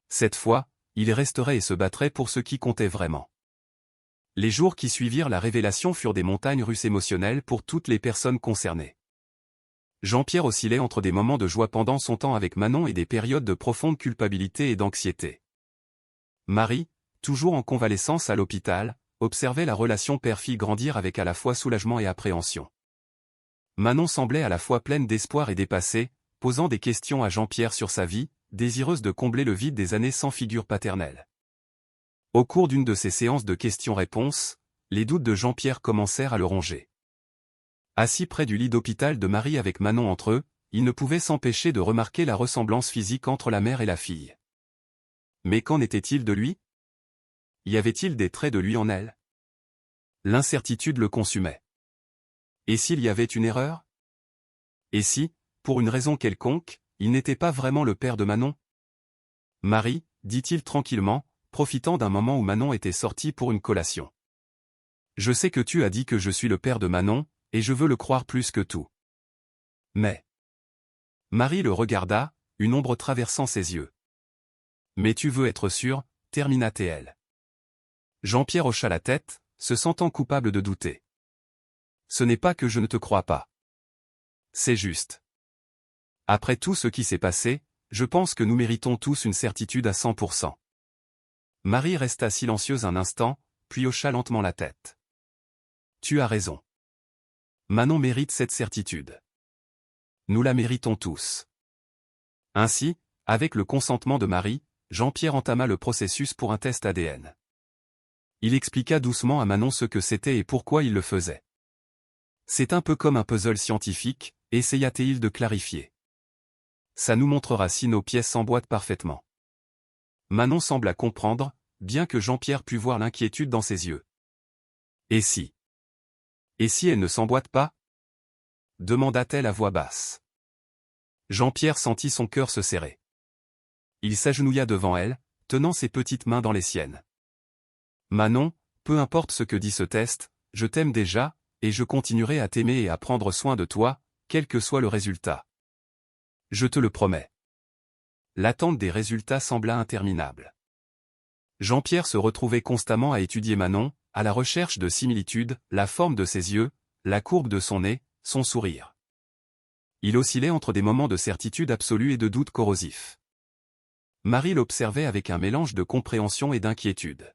Cette fois, il resterait et se battrait pour ce qui comptait vraiment. Les jours qui suivirent la révélation furent des montagnes russes émotionnelles pour toutes les personnes concernées. Jean-Pierre oscillait entre des moments de joie pendant son temps avec Manon et des périodes de profonde culpabilité et d'anxiété. Marie, toujours en convalescence à l'hôpital, observait la relation père-fille grandir avec à la fois soulagement et appréhension. Manon semblait à la fois pleine d'espoir et dépassée, posant des questions à Jean-Pierre sur sa vie, désireuse de combler le vide des années sans figure paternelle. Au cours d'une de ces séances de questions-réponses, les doutes de Jean-Pierre commencèrent à le ronger. Assis près du lit d'hôpital de Marie avec Manon entre eux, il ne pouvait s'empêcher de remarquer la ressemblance physique entre la mère et la fille. Mais qu'en était-il de lui ? Y avait-il des traits de lui en elle ? L'incertitude le consumait. Et s'il y avait une erreur ? Et si, pour une raison quelconque, il n'était pas vraiment le père de Manon ? Marie, dit-il tranquillement, profitant d'un moment où Manon était sortie pour une collation. Je sais que tu as dit que je suis le père de Manon, et je veux le croire plus que tout. Mais... Marie le regarda, une ombre traversant ses yeux. Mais tu veux être sûr, termina-t-elle. Jean-Pierre hocha la tête, se sentant coupable de douter. Ce n'est pas que je ne te crois pas. C'est juste. Après tout ce qui s'est passé, je pense que nous méritons tous une certitude à 100%. Marie resta silencieuse un instant, puis hocha lentement la tête. Tu as raison. Manon mérite cette certitude. Nous la méritons tous. Ainsi, avec le consentement de Marie, Jean-Pierre entama le processus pour un test ADN. Il expliqua doucement à Manon ce que c'était et pourquoi il le faisait. C'est un peu comme un puzzle scientifique, essaya-t-il de clarifier. Ça nous montrera si nos pièces s'emboîtent parfaitement. Manon sembla comprendre, bien que Jean-Pierre pût voir l'inquiétude dans ses yeux. Et si elle ne s'emboîte pas? Demanda-t-elle à voix basse. Jean-Pierre sentit son cœur se serrer. Il s'agenouilla devant elle, tenant ses petites mains dans les siennes. Manon, peu importe ce que dit ce test, je t'aime déjà, et je continuerai à t'aimer et à prendre soin de toi, quel que soit le résultat. Je te le promets. L'attente des résultats sembla interminable. Jean-Pierre se retrouvait constamment à étudier Manon, à la recherche de similitudes, la forme de ses yeux, la courbe de son nez, son sourire. Il oscillait entre des moments de certitude absolue et de doute corrosif. Marie l'observait avec un mélange de compréhension et d'inquiétude.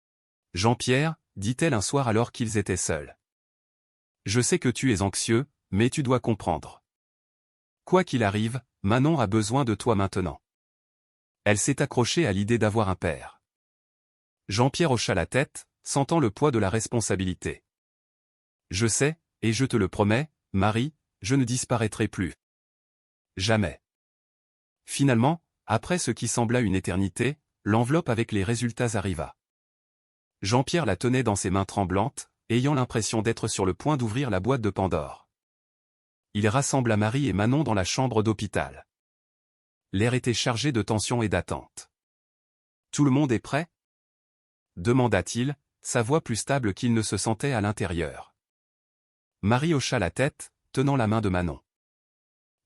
« Jean-Pierre, dit-elle un soir alors qu'ils étaient seuls. Je sais que tu es anxieux, mais tu dois comprendre. Quoi qu'il arrive, Manon a besoin de toi maintenant. » Elle s'est accrochée à l'idée d'avoir un père. Jean-Pierre hocha la tête, sentant le poids de la responsabilité. « Je sais, et je te le promets, Marie, je ne disparaîtrai plus. Jamais. » Finalement, après ce qui sembla une éternité, l'enveloppe avec les résultats arriva. Jean-Pierre la tenait dans ses mains tremblantes, ayant l'impression d'être sur le point d'ouvrir la boîte de Pandore. Il rassembla Marie et Manon dans la chambre d'hôpital. L'air était chargé de tension et d'attente. « Tout le monde est prêt ?» demanda-t-il, sa voix plus stable qu'il ne se sentait à l'intérieur. Marie hocha la tête, tenant la main de Manon.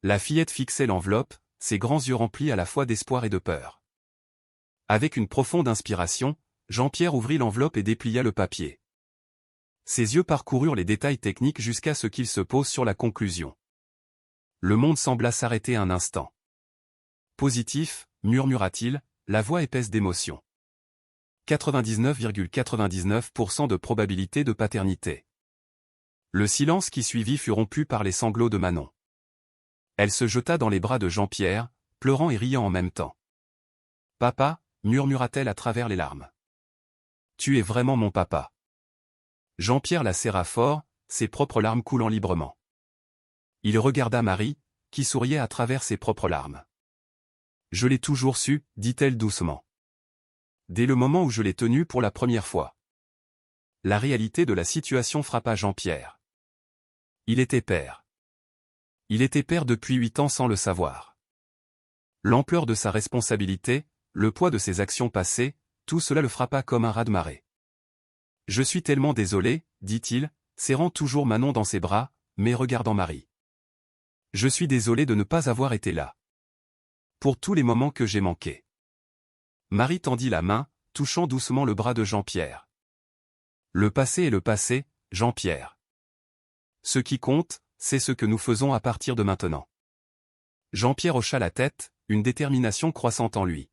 La fillette fixait l'enveloppe, ses grands yeux remplis à la fois d'espoir et de peur. Avec une profonde inspiration, Jean-Pierre ouvrit l'enveloppe et déplia le papier. Ses yeux parcoururent les détails techniques jusqu'à ce qu'il se pose sur la conclusion. Le monde sembla s'arrêter un instant. « Positif », murmura-t-il, la voix épaisse d'émotion. 99,99% de probabilité de paternité. Le silence qui suivit fut rompu par les sanglots de Manon. Elle se jeta dans les bras de Jean-Pierre, pleurant et riant en même temps. « Papa », murmura-t-elle à travers les larmes. « Tu es vraiment mon papa. » Jean-Pierre la serra fort, ses propres larmes coulant librement. Il regarda Marie, qui souriait à travers ses propres larmes. « Je l'ai toujours su, dit-elle doucement. Dès le moment où je l'ai tenu pour la première fois. » La réalité de la situation frappa Jean-Pierre. Il était père. Il était père depuis 8 ans sans le savoir. L'ampleur de sa responsabilité, le poids de ses actions passées, tout cela le frappa comme un raz-de-marée. « Je suis tellement désolé, dit-il, serrant toujours Manon dans ses bras, mais regardant Marie. Je suis désolé de ne pas avoir été là. Pour tous les moments que j'ai manqués. » Marie tendit la main, touchant doucement le bras de Jean-Pierre. « Le passé est le passé, Jean-Pierre. Ce qui compte, c'est ce que nous faisons à partir de maintenant. » Jean-Pierre hocha la tête, une détermination croissante en lui.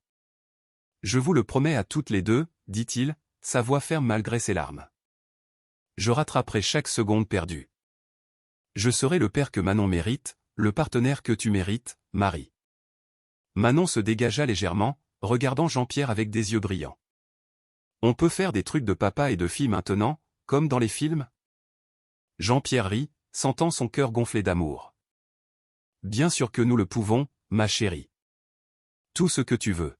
« Je vous le promets à toutes les deux, dit-il, sa voix ferme malgré ses larmes. Je rattraperai chaque seconde perdue. Je serai le père que Manon mérite, le partenaire que tu mérites, Marie. » Manon se dégagea légèrement, regardant Jean-Pierre avec des yeux brillants. « On peut faire des trucs de papa et de fille maintenant, comme dans les films ?» Jean-Pierre rit, sentant son cœur gonfler d'amour. « Bien sûr que nous le pouvons, ma chérie. Tout ce que tu veux. »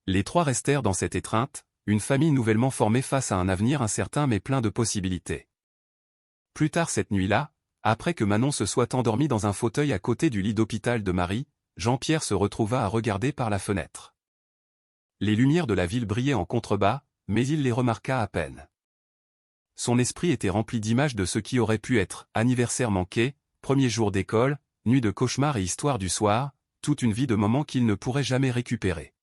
Les trois restèrent dans cette étreinte, une famille nouvellement formée face à un avenir incertain mais plein de possibilités. Plus tard cette nuit-là, après que Manon se soit endormie dans un fauteuil à côté du lit d'hôpital de Marie, Jean-Pierre se retrouva à regarder par la fenêtre. Les lumières de la ville brillaient en contrebas, mais il les remarqua à peine. Son esprit était rempli d'images de ce qui aurait pu être anniversaire manqué, premier jour d'école, nuit de cauchemar et histoire du soir, toute une vie de moments qu'il ne pourrait jamais récupérer.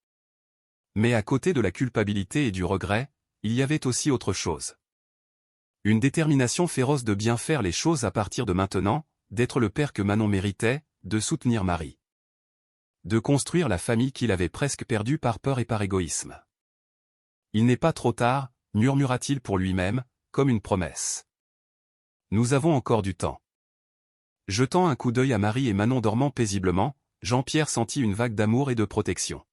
Mais à côté de la culpabilité et du regret, il y avait aussi autre chose. Une détermination féroce de bien faire les choses à partir de maintenant, d'être le père que Manon méritait, de soutenir Marie. De construire la famille qu'il avait presque perdue par peur et par égoïsme. « Il n'est pas trop tard », murmura-t-il pour lui-même, comme une promesse. « Nous avons encore du temps. » Jetant un coup d'œil à Marie et Manon dormant paisiblement, Jean-Pierre sentit une vague d'amour et de protection.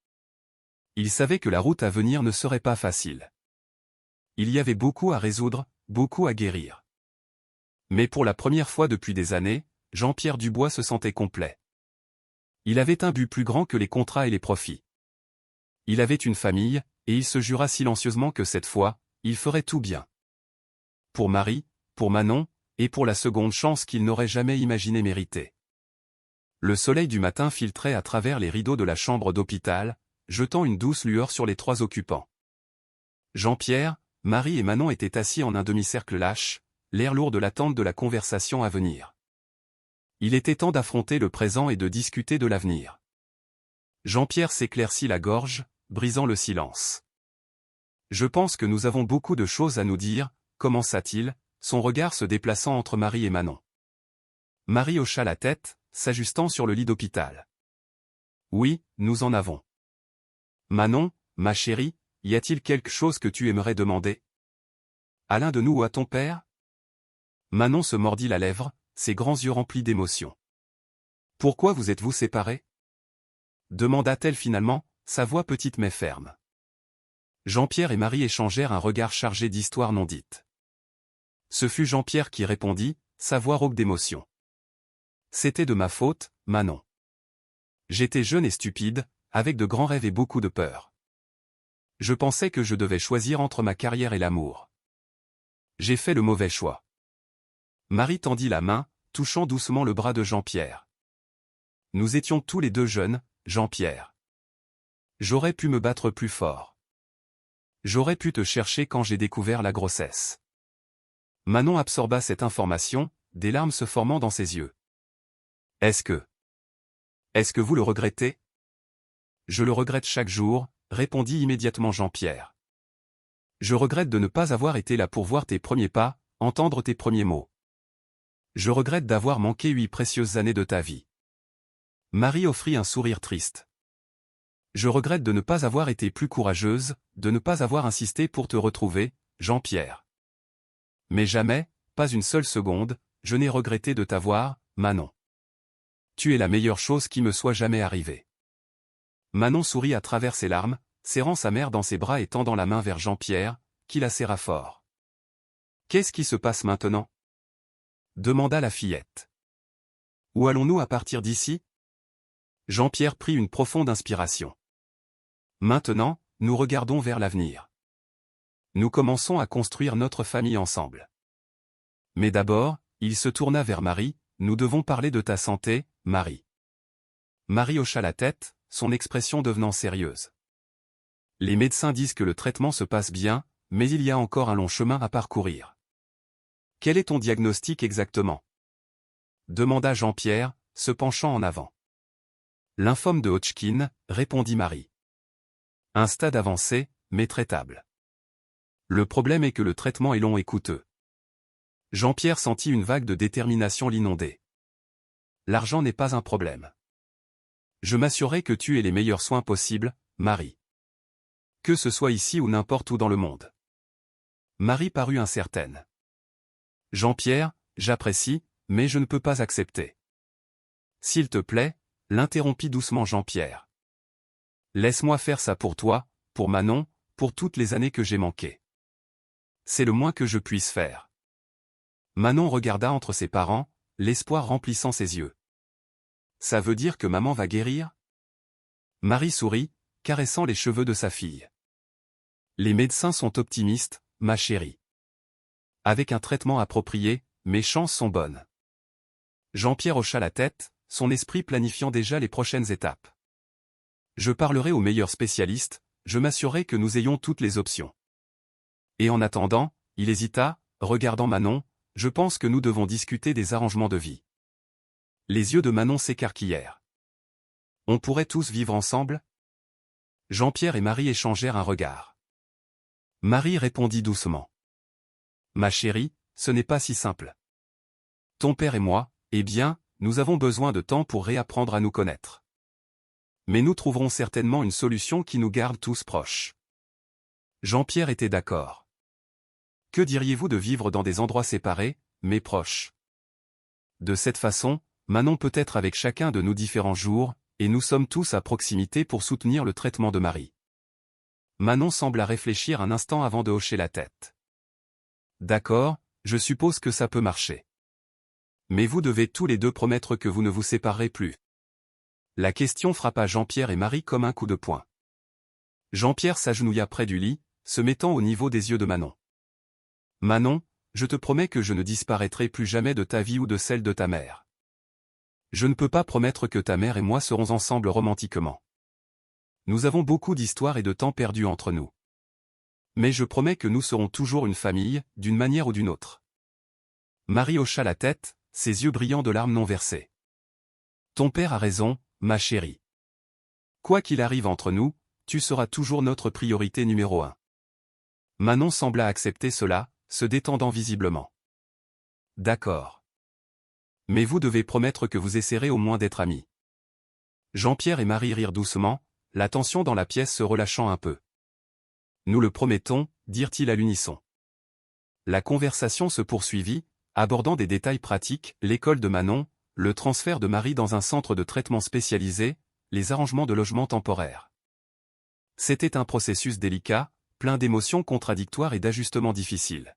Il savait que la route à venir ne serait pas facile. Il y avait beaucoup à résoudre, beaucoup à guérir. Mais pour la première fois depuis des années, Jean-Pierre Dubois se sentait complet. Il avait un but plus grand que les contrats et les profits. Il avait une famille, et il se jura silencieusement que cette fois, il ferait tout bien. Pour Marie, pour Manon, et pour la seconde chance qu'il n'aurait jamais imaginé mériter. Le soleil du matin filtrait à travers les rideaux de la chambre d'hôpital, jetant une douce lueur sur les trois occupants. Jean-Pierre, Marie et Manon étaient assis en un demi-cercle lâche, l'air lourd de l'attente de la conversation à venir. Il était temps d'affronter le présent et de discuter de l'avenir. Jean-Pierre s'éclaircit la gorge, brisant le silence. Je pense que nous avons beaucoup de choses à nous dire, commença-t-il, son regard se déplaçant entre Marie et Manon. Marie hocha la tête, s'ajustant sur le lit d'hôpital. Oui, nous en avons. Manon, ma chérie, y a-t-il quelque chose que tu aimerais demander? À l'un de nous ou à ton père? Manon se mordit la lèvre, ses grands yeux remplis d'émotion. Pourquoi vous êtes-vous séparés? Demanda-t-elle finalement, sa voix petite mais ferme. Jean-Pierre et Marie échangèrent un regard chargé d'histoires non dites. Ce fut Jean-Pierre qui répondit, sa voix rauque d'émotion. C'était de ma faute, Manon. J'étais jeune et stupide, avec de grands rêves et beaucoup de peur. Je pensais que je devais choisir entre ma carrière et l'amour. J'ai fait le mauvais choix. Marie tendit la main, touchant doucement le bras de Jean-Pierre. Nous étions tous les deux jeunes, Jean-Pierre. J'aurais pu me battre plus fort. J'aurais pu te chercher quand j'ai découvert la grossesse. Manon absorba cette information, des larmes se formant dans ses yeux. Est-ce que vous le regrettez? Je le regrette chaque jour, répondit immédiatement Jean-Pierre. Je regrette de ne pas avoir été là pour voir tes premiers pas, entendre tes premiers mots. Je regrette d'avoir manqué 8 précieuses années de ta vie. Marie offrit un sourire triste. Je regrette de ne pas avoir été plus courageuse, de ne pas avoir insisté pour te retrouver, Jean-Pierre. Mais jamais, pas une seule seconde, je n'ai regretté de t'avoir, Manon. Tu es la meilleure chose qui me soit jamais arrivée. Manon sourit à travers ses larmes, serrant sa mère dans ses bras et tendant la main vers Jean-Pierre, qui la serra fort. Qu'est-ce qui se passe maintenant? Demanda la fillette. Où allons-nous à partir d'ici? Jean-Pierre prit une profonde inspiration. Maintenant, nous regardons vers l'avenir. Nous commençons à construire notre famille ensemble. Mais d'abord, il se tourna vers Marie, nous devons parler de ta santé, Marie. Marie hocha la tête, son expression devenant sérieuse. Les médecins disent que le traitement se passe bien, mais il y a encore un long chemin à parcourir. Quel est ton diagnostic exactement? Demanda Jean-Pierre, se penchant en avant. Lymphome de Hodgkin, répondit Marie. Un stade avancé, mais traitable. Le problème est que le traitement est long et coûteux. Jean-Pierre sentit une vague de détermination l'inonder. L'argent n'est pas un problème. Je m'assurerai que tu aies les meilleurs soins possibles, Marie. Que ce soit ici ou n'importe où dans le monde. Marie parut incertaine. Jean-Pierre, j'apprécie, mais je ne peux pas accepter. S'il te plaît, l'interrompit doucement Jean-Pierre. Laisse-moi faire ça pour toi, pour Manon, pour toutes les années que j'ai manquées. C'est le moins que je puisse faire. Manon regarda entre ses parents, l'espoir remplissant ses yeux. Ça veut dire que maman va guérir? Marie sourit, caressant les cheveux de sa fille. Les médecins sont optimistes, ma chérie. Avec un traitement approprié, mes chances sont bonnes. Jean-Pierre hocha la tête, son esprit planifiant déjà les prochaines étapes. Je parlerai aux meilleurs spécialistes, je m'assurerai que nous ayons toutes les options. Et en attendant, il hésita, regardant Manon, je pense que nous devons discuter des arrangements de vie. Les yeux de Manon s'écarquillèrent. On pourrait tous vivre ensemble? Jean-Pierre et Marie échangèrent un regard. Marie répondit doucement. Ma chérie, ce n'est pas si simple. Ton père et moi, eh bien, nous avons besoin de temps pour réapprendre à nous connaître. Mais nous trouverons certainement une solution qui nous garde tous proches. Jean-Pierre était d'accord. Que diriez-vous de vivre dans des endroits séparés, mais proches? De cette façon, Manon peut être avec chacun de nous différents jours, et nous sommes tous à proximité pour soutenir le traitement de Marie. Manon sembla réfléchir un instant avant de hocher la tête. D'accord, je suppose que ça peut marcher. Mais vous devez tous les deux promettre que vous ne vous séparerez plus. La question frappa Jean-Pierre et Marie comme un coup de poing. Jean-Pierre s'agenouilla près du lit, se mettant au niveau des yeux de Manon. Manon, je te promets que je ne disparaîtrai plus jamais de ta vie ou de celle de ta mère. Je ne peux pas promettre que ta mère et moi serons ensemble romantiquement. Nous avons beaucoup d'histoires et de temps perdus entre nous. Mais je promets que nous serons toujours une famille, d'une manière ou d'une autre. Marie hocha la tête, ses yeux brillants de larmes non versées. Ton père a raison, ma chérie. Quoi qu'il arrive entre nous, tu seras toujours notre priorité numéro 1. Manon sembla accepter cela, se détendant visiblement. D'accord. Mais vous devez promettre que vous essaierez au moins d'être amis. Jean-Pierre et Marie rirent doucement, la tension dans la pièce se relâchant un peu. Nous le promettons, dirent-ils à l'unisson. La conversation se poursuivit, abordant des détails pratiques, l'école de Manon, le transfert de Marie dans un centre de traitement spécialisé, les arrangements de logement temporaire. C'était un processus délicat, plein d'émotions contradictoires et d'ajustements difficiles.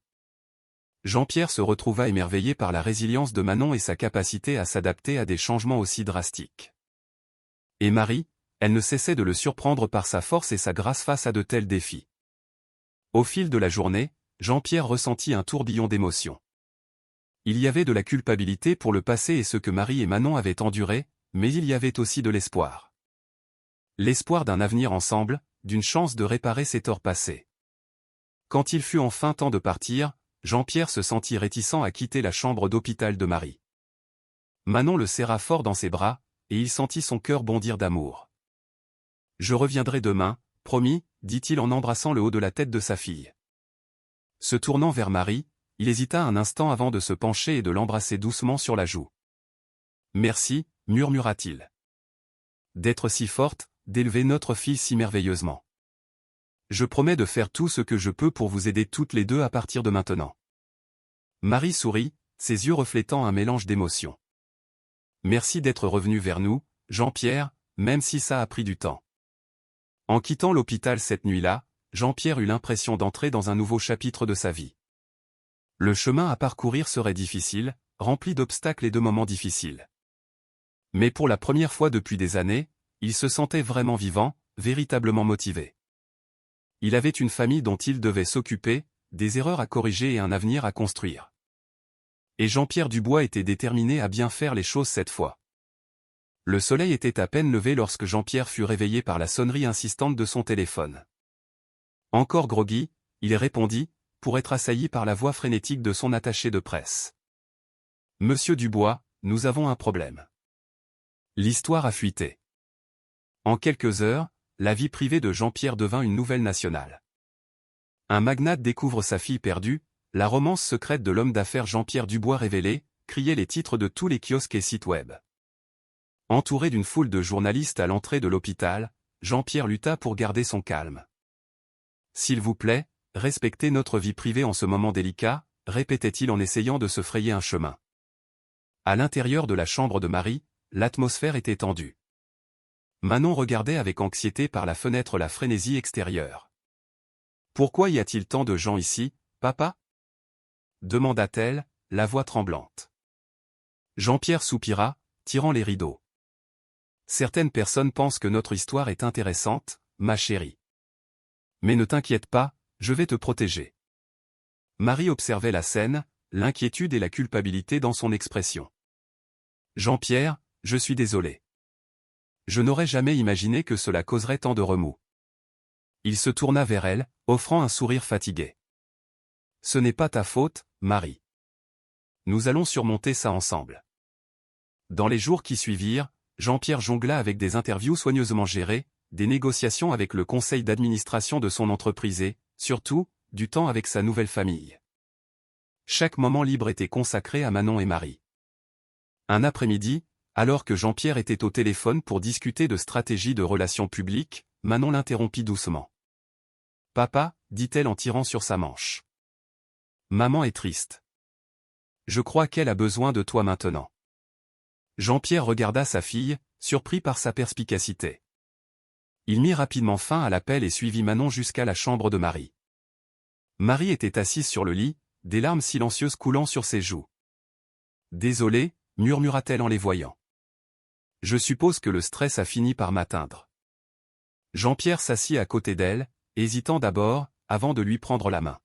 Jean-Pierre se retrouva émerveillé par la résilience de Manon et sa capacité à s'adapter à des changements aussi drastiques. Et Marie, elle ne cessait de le surprendre par sa force et sa grâce face à de tels défis. Au fil de la journée, Jean-Pierre ressentit un tourbillon d'émotions. Il y avait de la culpabilité pour le passé et ce que Marie et Manon avaient enduré, mais il y avait aussi de l'espoir. L'espoir d'un avenir ensemble, d'une chance de réparer ses torts passés. Quand il fut enfin temps de partir, Jean-Pierre se sentit réticent à quitter la chambre d'hôpital de Marie. Manon le serra fort dans ses bras, et il sentit son cœur bondir d'amour. « Je reviendrai demain, promis, » dit-il en embrassant le haut de la tête de sa fille. Se tournant vers Marie, il hésita un instant avant de se pencher et de l'embrasser doucement sur la joue. « Merci, » murmura-t-il. « D'être si forte, d'élever notre fille si merveilleusement. Je promets de faire tout ce que je peux pour vous aider toutes les deux à partir de maintenant. » Marie sourit, ses yeux reflétant un mélange d'émotions. « Merci d'être revenu vers nous, Jean-Pierre, même si ça a pris du temps. » En quittant l'hôpital cette nuit-là, Jean-Pierre eut l'impression d'entrer dans un nouveau chapitre de sa vie. Le chemin à parcourir serait difficile, rempli d'obstacles et de moments difficiles. Mais pour la première fois depuis des années, il se sentait vraiment vivant, véritablement motivé. Il avait une famille dont il devait s'occuper, des erreurs à corriger et un avenir à construire. Et Jean-Pierre Dubois était déterminé à bien faire les choses cette fois. Le soleil était à peine levé lorsque Jean-Pierre fut réveillé par la sonnerie insistante de son téléphone. Encore groggy, il répondit, pour être assailli par la voix frénétique de son attaché de presse. « Monsieur Dubois, nous avons un problème. » L'histoire a fuité. En quelques heures, la vie privée de Jean-Pierre devint une nouvelle nationale. Un magnate découvre sa fille perdue, la romance secrète de l'homme d'affaires Jean-Pierre Dubois révélée, criaient les titres de tous les kiosques et sites web. Entouré d'une foule de journalistes à l'entrée de l'hôpital, Jean-Pierre lutta pour garder son calme. « S'il vous plaît, respectez notre vie privée en ce moment délicat, » répétait-il en essayant de se frayer un chemin. À l'intérieur de la chambre de Marie, l'atmosphère était tendue. Manon regardait avec anxiété par la fenêtre la frénésie extérieure. « Pourquoi y a-t-il tant de gens ici, papa ?» demanda-t-elle, la voix tremblante. Jean-Pierre soupira, tirant les rideaux. « Certaines personnes pensent que notre histoire est intéressante, ma chérie. Mais ne t'inquiète pas, je vais te protéger. » Marie observait la scène, l'inquiétude et la culpabilité dans son expression. « Jean-Pierre, je suis désolé. Je n'aurais jamais imaginé que cela causerait tant de remous. » Il se tourna vers elle, offrant un sourire fatigué. « Ce n'est pas ta faute, Marie. Nous allons surmonter ça ensemble. » Dans les jours qui suivirent, Jean-Pierre jongla avec des interviews soigneusement gérées, des négociations avec le conseil d'administration de son entreprise et, surtout, du temps avec sa nouvelle famille. Chaque moment libre était consacré à Manon et Marie. Un après-midi, alors que Jean-Pierre était au téléphone pour discuter de stratégie de relations publiques, Manon l'interrompit doucement. « Papa, » dit-elle en tirant sur sa manche. « Maman est triste. Je crois qu'elle a besoin de toi maintenant. » Jean-Pierre regarda sa fille, surpris par sa perspicacité. Il mit rapidement fin à l'appel et suivit Manon jusqu'à la chambre de Marie. Marie était assise sur le lit, des larmes silencieuses coulant sur ses joues. « Désolée, » murmura-t-elle en les voyant. « Je suppose que le stress a fini par m'atteindre. » Jean-Pierre s'assit à côté d'elle, hésitant d'abord, avant de lui prendre la main.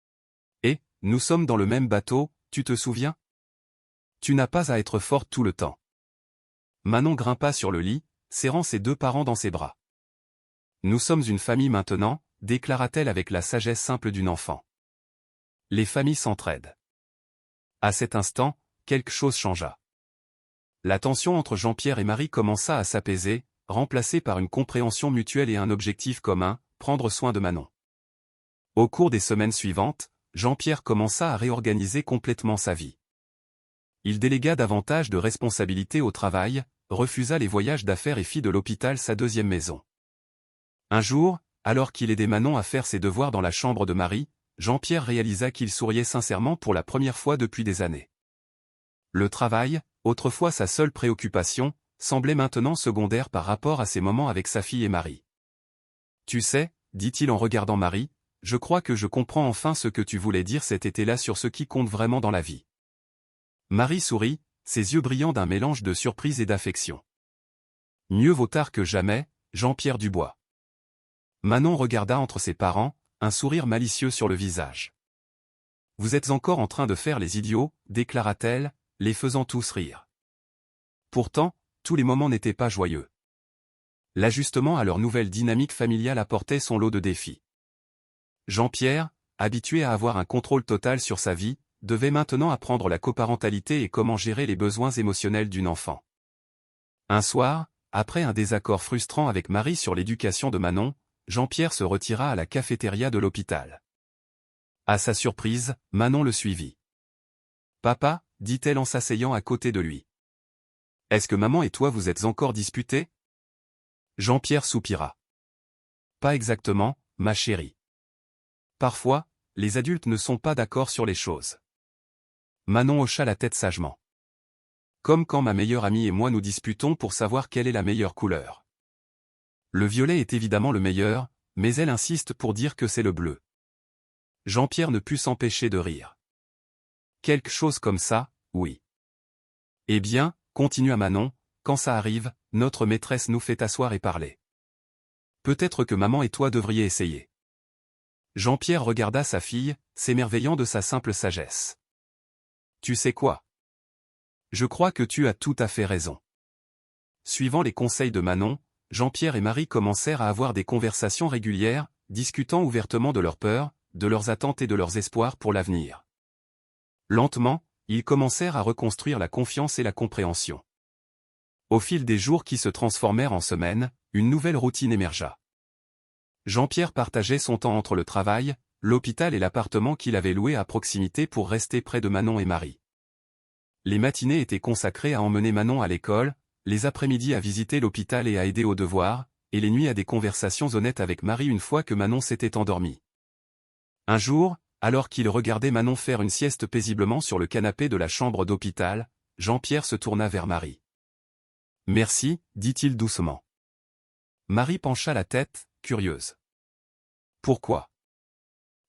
« Et, nous sommes dans le même bateau, tu te souviens? Tu n'as pas à être forte tout le temps. » Manon grimpa sur le lit, serrant ses deux parents dans ses bras. « Nous sommes une famille maintenant, déclara-t-elle avec la sagesse simple d'une enfant. Les familles s'entraident. À cet instant, quelque chose changea. La tension entre Jean-Pierre et Marie commença à s'apaiser, remplacée par une compréhension mutuelle et un objectif commun, prendre soin de Manon. Au cours des semaines suivantes, Jean-Pierre commença à réorganiser complètement sa vie. Il délégua davantage de responsabilités au travail, refusa les voyages d'affaires et fit de l'hôpital sa deuxième maison. Un jour, alors qu'il aidait Manon à faire ses devoirs dans la chambre de Marie, Jean-Pierre réalisa qu'il souriait sincèrement pour la première fois depuis des années. Le travail, autrefois sa seule préoccupation, semblait maintenant secondaire par rapport à ses moments avec sa fille et Marie. « Tu sais, dit-il en regardant Marie, je crois que je comprends enfin ce que tu voulais dire cet été-là sur ce qui compte vraiment dans la vie. » Marie sourit, ses yeux brillants d'un mélange de surprise et d'affection. « Mieux vaut tard que jamais, Jean-Pierre Dubois. » Manon regarda entre ses parents, un sourire malicieux sur le visage. « Vous êtes encore en train de faire les idiots, déclara-t-elle, les faisant tous rire. Pourtant, tous les moments n'étaient pas joyeux. L'ajustement à leur nouvelle dynamique familiale apportait son lot de défis. Jean-Pierre, habitué à avoir un contrôle total sur sa vie, devait maintenant apprendre la coparentalité et comment gérer les besoins émotionnels d'une enfant. Un soir, après un désaccord frustrant avec Marie sur l'éducation de Manon, Jean-Pierre se retira à la cafétéria de l'hôpital. À sa surprise, Manon le suivit. « Papa » dit-elle en s'asseyant à côté de lui. « Est-ce que maman et toi vous êtes encore disputés ?» Jean-Pierre soupira. « Pas exactement, ma chérie. Parfois, les adultes ne sont pas d'accord sur les choses. » Manon hocha la tête sagement. « Comme quand ma meilleure amie et moi nous disputons pour savoir quelle est la meilleure couleur. Le violet est évidemment le meilleur, mais elle insiste pour dire que c'est le bleu. » Jean-Pierre ne put s'empêcher de rire. « Quelque chose comme ça, oui. » « Eh bien, continua Manon, quand ça arrive, notre maîtresse nous fait asseoir et parler. Peut-être que maman et toi devriez essayer. » Jean-Pierre regarda sa fille, s'émerveillant de sa simple sagesse. « Tu sais quoi? Je crois que tu as tout à fait raison. » Suivant les conseils de Manon, Jean-Pierre et Marie commencèrent à avoir des conversations régulières, discutant ouvertement de leurs peurs, de leurs attentes et de leurs espoirs pour l'avenir. Lentement, ils commencèrent à reconstruire la confiance et la compréhension. Au fil des jours qui se transformèrent en semaines, une nouvelle routine émergea. Jean-Pierre partageait son temps entre le travail, l'hôpital et l'appartement qu'il avait loué à proximité pour rester près de Manon et Marie. Les matinées étaient consacrées à emmener Manon à l'école, les après-midi à visiter l'hôpital et à aider aux devoirs, et les nuits à des conversations honnêtes avec Marie une fois que Manon s'était endormie. Un jour, alors qu'il regardait Manon faire une sieste paisiblement sur le canapé de la chambre d'hôpital, Jean-Pierre se tourna vers Marie. « Merci, dit-il doucement. » Marie pencha la tête, curieuse. « Pourquoi ? » ?»«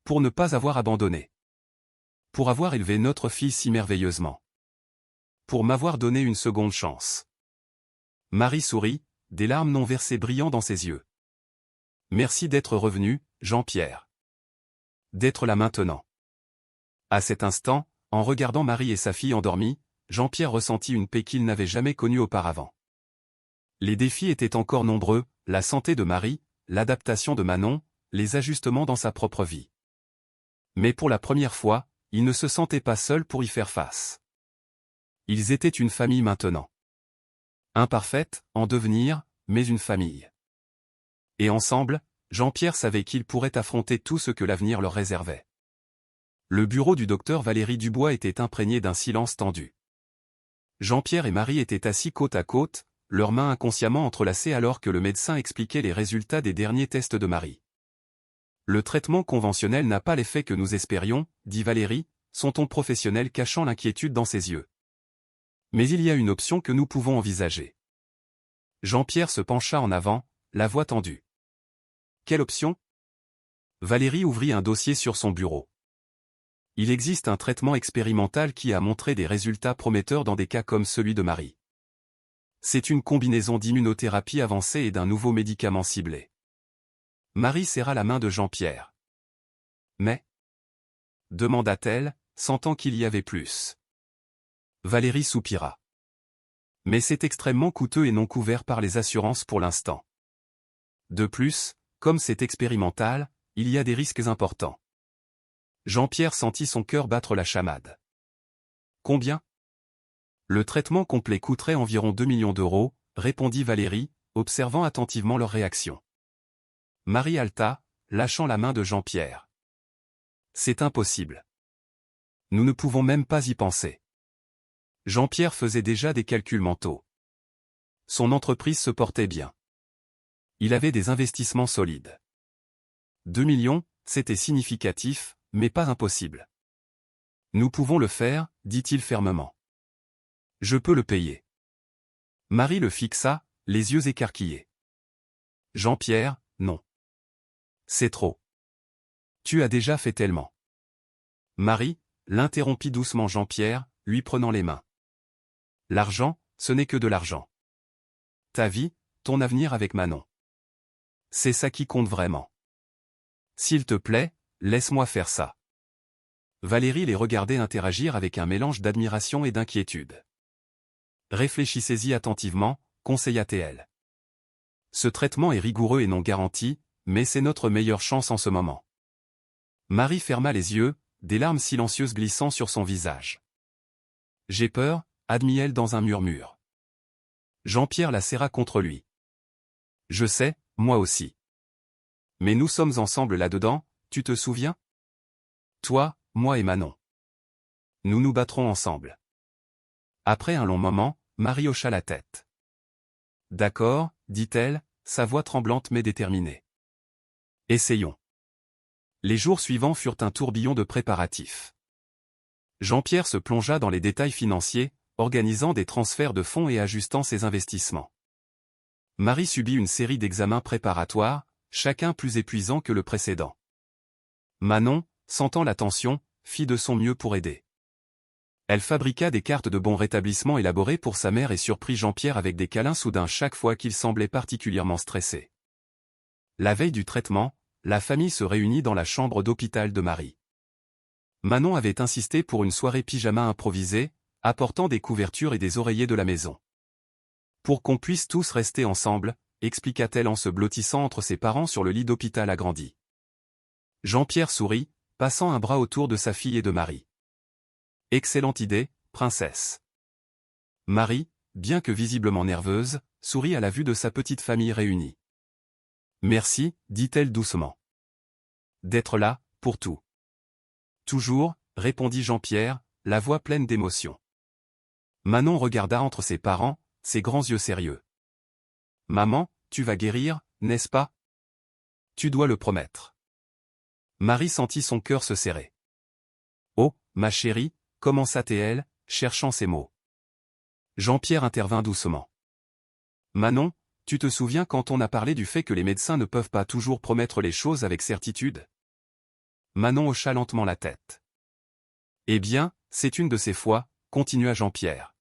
Pour ne pas avoir abandonné. Pour avoir élevé notre fille si merveilleusement. Pour m'avoir donné une seconde chance. » Marie sourit, des larmes non versées brillant dans ses yeux. « Merci d'être revenu, Jean-Pierre. D'être là maintenant. » À cet instant, en regardant Marie et sa fille endormies, Jean-Pierre ressentit une paix qu'il n'avait jamais connue auparavant. Les défis étaient encore nombreux, la santé de Marie, l'adaptation de Manon, les ajustements dans sa propre vie. Mais pour la première fois, il ne se sentait pas seul pour y faire face. Ils étaient une famille maintenant. Imparfaite, en devenir, mais une famille. Et ensemble, Jean-Pierre savait qu'ils pourraient affronter tout ce que l'avenir leur réservait. Le bureau du docteur Valérie Dubois était imprégné d'un silence tendu. Jean-Pierre et Marie étaient assis côte à côte, leurs mains inconsciemment entrelacées alors que le médecin expliquait les résultats des derniers tests de Marie. « Le traitement conventionnel n'a pas l'effet que nous espérions, dit Valérie, son ton professionnel cachant l'inquiétude dans ses yeux. Mais il y a une option que nous pouvons envisager. » Jean-Pierre se pencha en avant, la voix tendue. « Quelle option ? » Valérie ouvrit un dossier sur son bureau. « Il existe un traitement expérimental qui a montré des résultats prometteurs dans des cas comme celui de Marie. C'est une combinaison d'immunothérapie avancée et d'un nouveau médicament ciblé. Marie serra la main de Jean-Pierre. Mais demanda-t-elle, sentant qu'il y avait plus. Valérie soupira. Mais c'est extrêmement coûteux et non couvert par les assurances pour l'instant. De plus, comme c'est expérimental, il y a des risques importants. Jean-Pierre sentit son cœur battre la chamade. Combien? Le traitement complet coûterait environ 2 millions d'euros, répondit Valérie, observant attentivement leur réaction. Marie halta, lâchant la main de Jean-Pierre. C'est impossible. Nous ne pouvons même pas y penser. Jean-Pierre faisait déjà des calculs mentaux. Son entreprise se portait bien. Il avait des investissements solides. 2 millions, c'était significatif, mais pas impossible. Nous pouvons le faire, dit-il fermement. Je peux le payer. Marie le fixa, les yeux écarquillés. Jean-Pierre, non. C'est trop. Tu as déjà fait tellement. Marie, l'interrompit doucement Jean-Pierre, lui prenant les mains. L'argent, ce n'est que de l'argent. Ta vie, ton avenir avec Manon. C'est ça qui compte vraiment. S'il te plaît, laisse-moi faire ça. Valérie les regardait interagir avec un mélange d'admiration et d'inquiétude. Réfléchissez-y attentivement, conseilla-t-elle. Ce traitement est rigoureux et non garanti, mais c'est notre meilleure chance en ce moment. Marie ferma les yeux, des larmes silencieuses glissant sur son visage. J'ai peur, admit-elle dans un murmure. Jean-Pierre la serra contre lui. Je sais, moi aussi. Mais nous sommes ensemble là-dedans, tu te souviens? Toi, moi et Manon. Nous nous battrons ensemble. Après un long moment, Marie hocha la tête. D'accord, dit-elle, sa voix tremblante mais déterminée. Essayons. Les jours suivants furent un tourbillon de préparatifs. Jean-Pierre se plongea dans les détails financiers, organisant des transferts de fonds et ajustant ses investissements. Marie subit une série d'examens préparatoires, chacun plus épuisant que le précédent. Manon, sentant la tension, fit de son mieux pour aider. Elle fabriqua des cartes de bon rétablissement élaborées pour sa mère et surprit Jean-Pierre avec des câlins soudains chaque fois qu'il semblait particulièrement stressé. La veille du traitement, la famille se réunit dans la chambre d'hôpital de Marie. Manon avait insisté pour une soirée pyjama improvisée, apportant des couvertures et des oreillers de la maison. Pour qu'on puisse tous rester ensemble, expliqua-t-elle en se blottissant entre ses parents sur le lit d'hôpital agrandi. Jean-Pierre sourit, passant un bras autour de sa fille et de Marie. Excellente idée, princesse. Marie, bien que visiblement nerveuse, sourit à la vue de sa petite famille réunie. Merci, dit-elle doucement. D'être là, pour tout. Toujours, répondit Jean-Pierre, la voix pleine d'émotion. Manon regarda entre ses parents, ses grands yeux sérieux. Maman, tu vas guérir, n'est-ce pas? Tu dois le promettre. Marie sentit son cœur se serrer. Oh, ma chérie, commença-t-elle, cherchant ses mots. Jean-Pierre intervint doucement. Manon, tu te souviens quand on a parlé du fait que les médecins ne peuvent pas toujours promettre les choses avec certitude? Manon hocha lentement la tête. Eh bien, c'est une de ces fois, continua Jean-Pierre.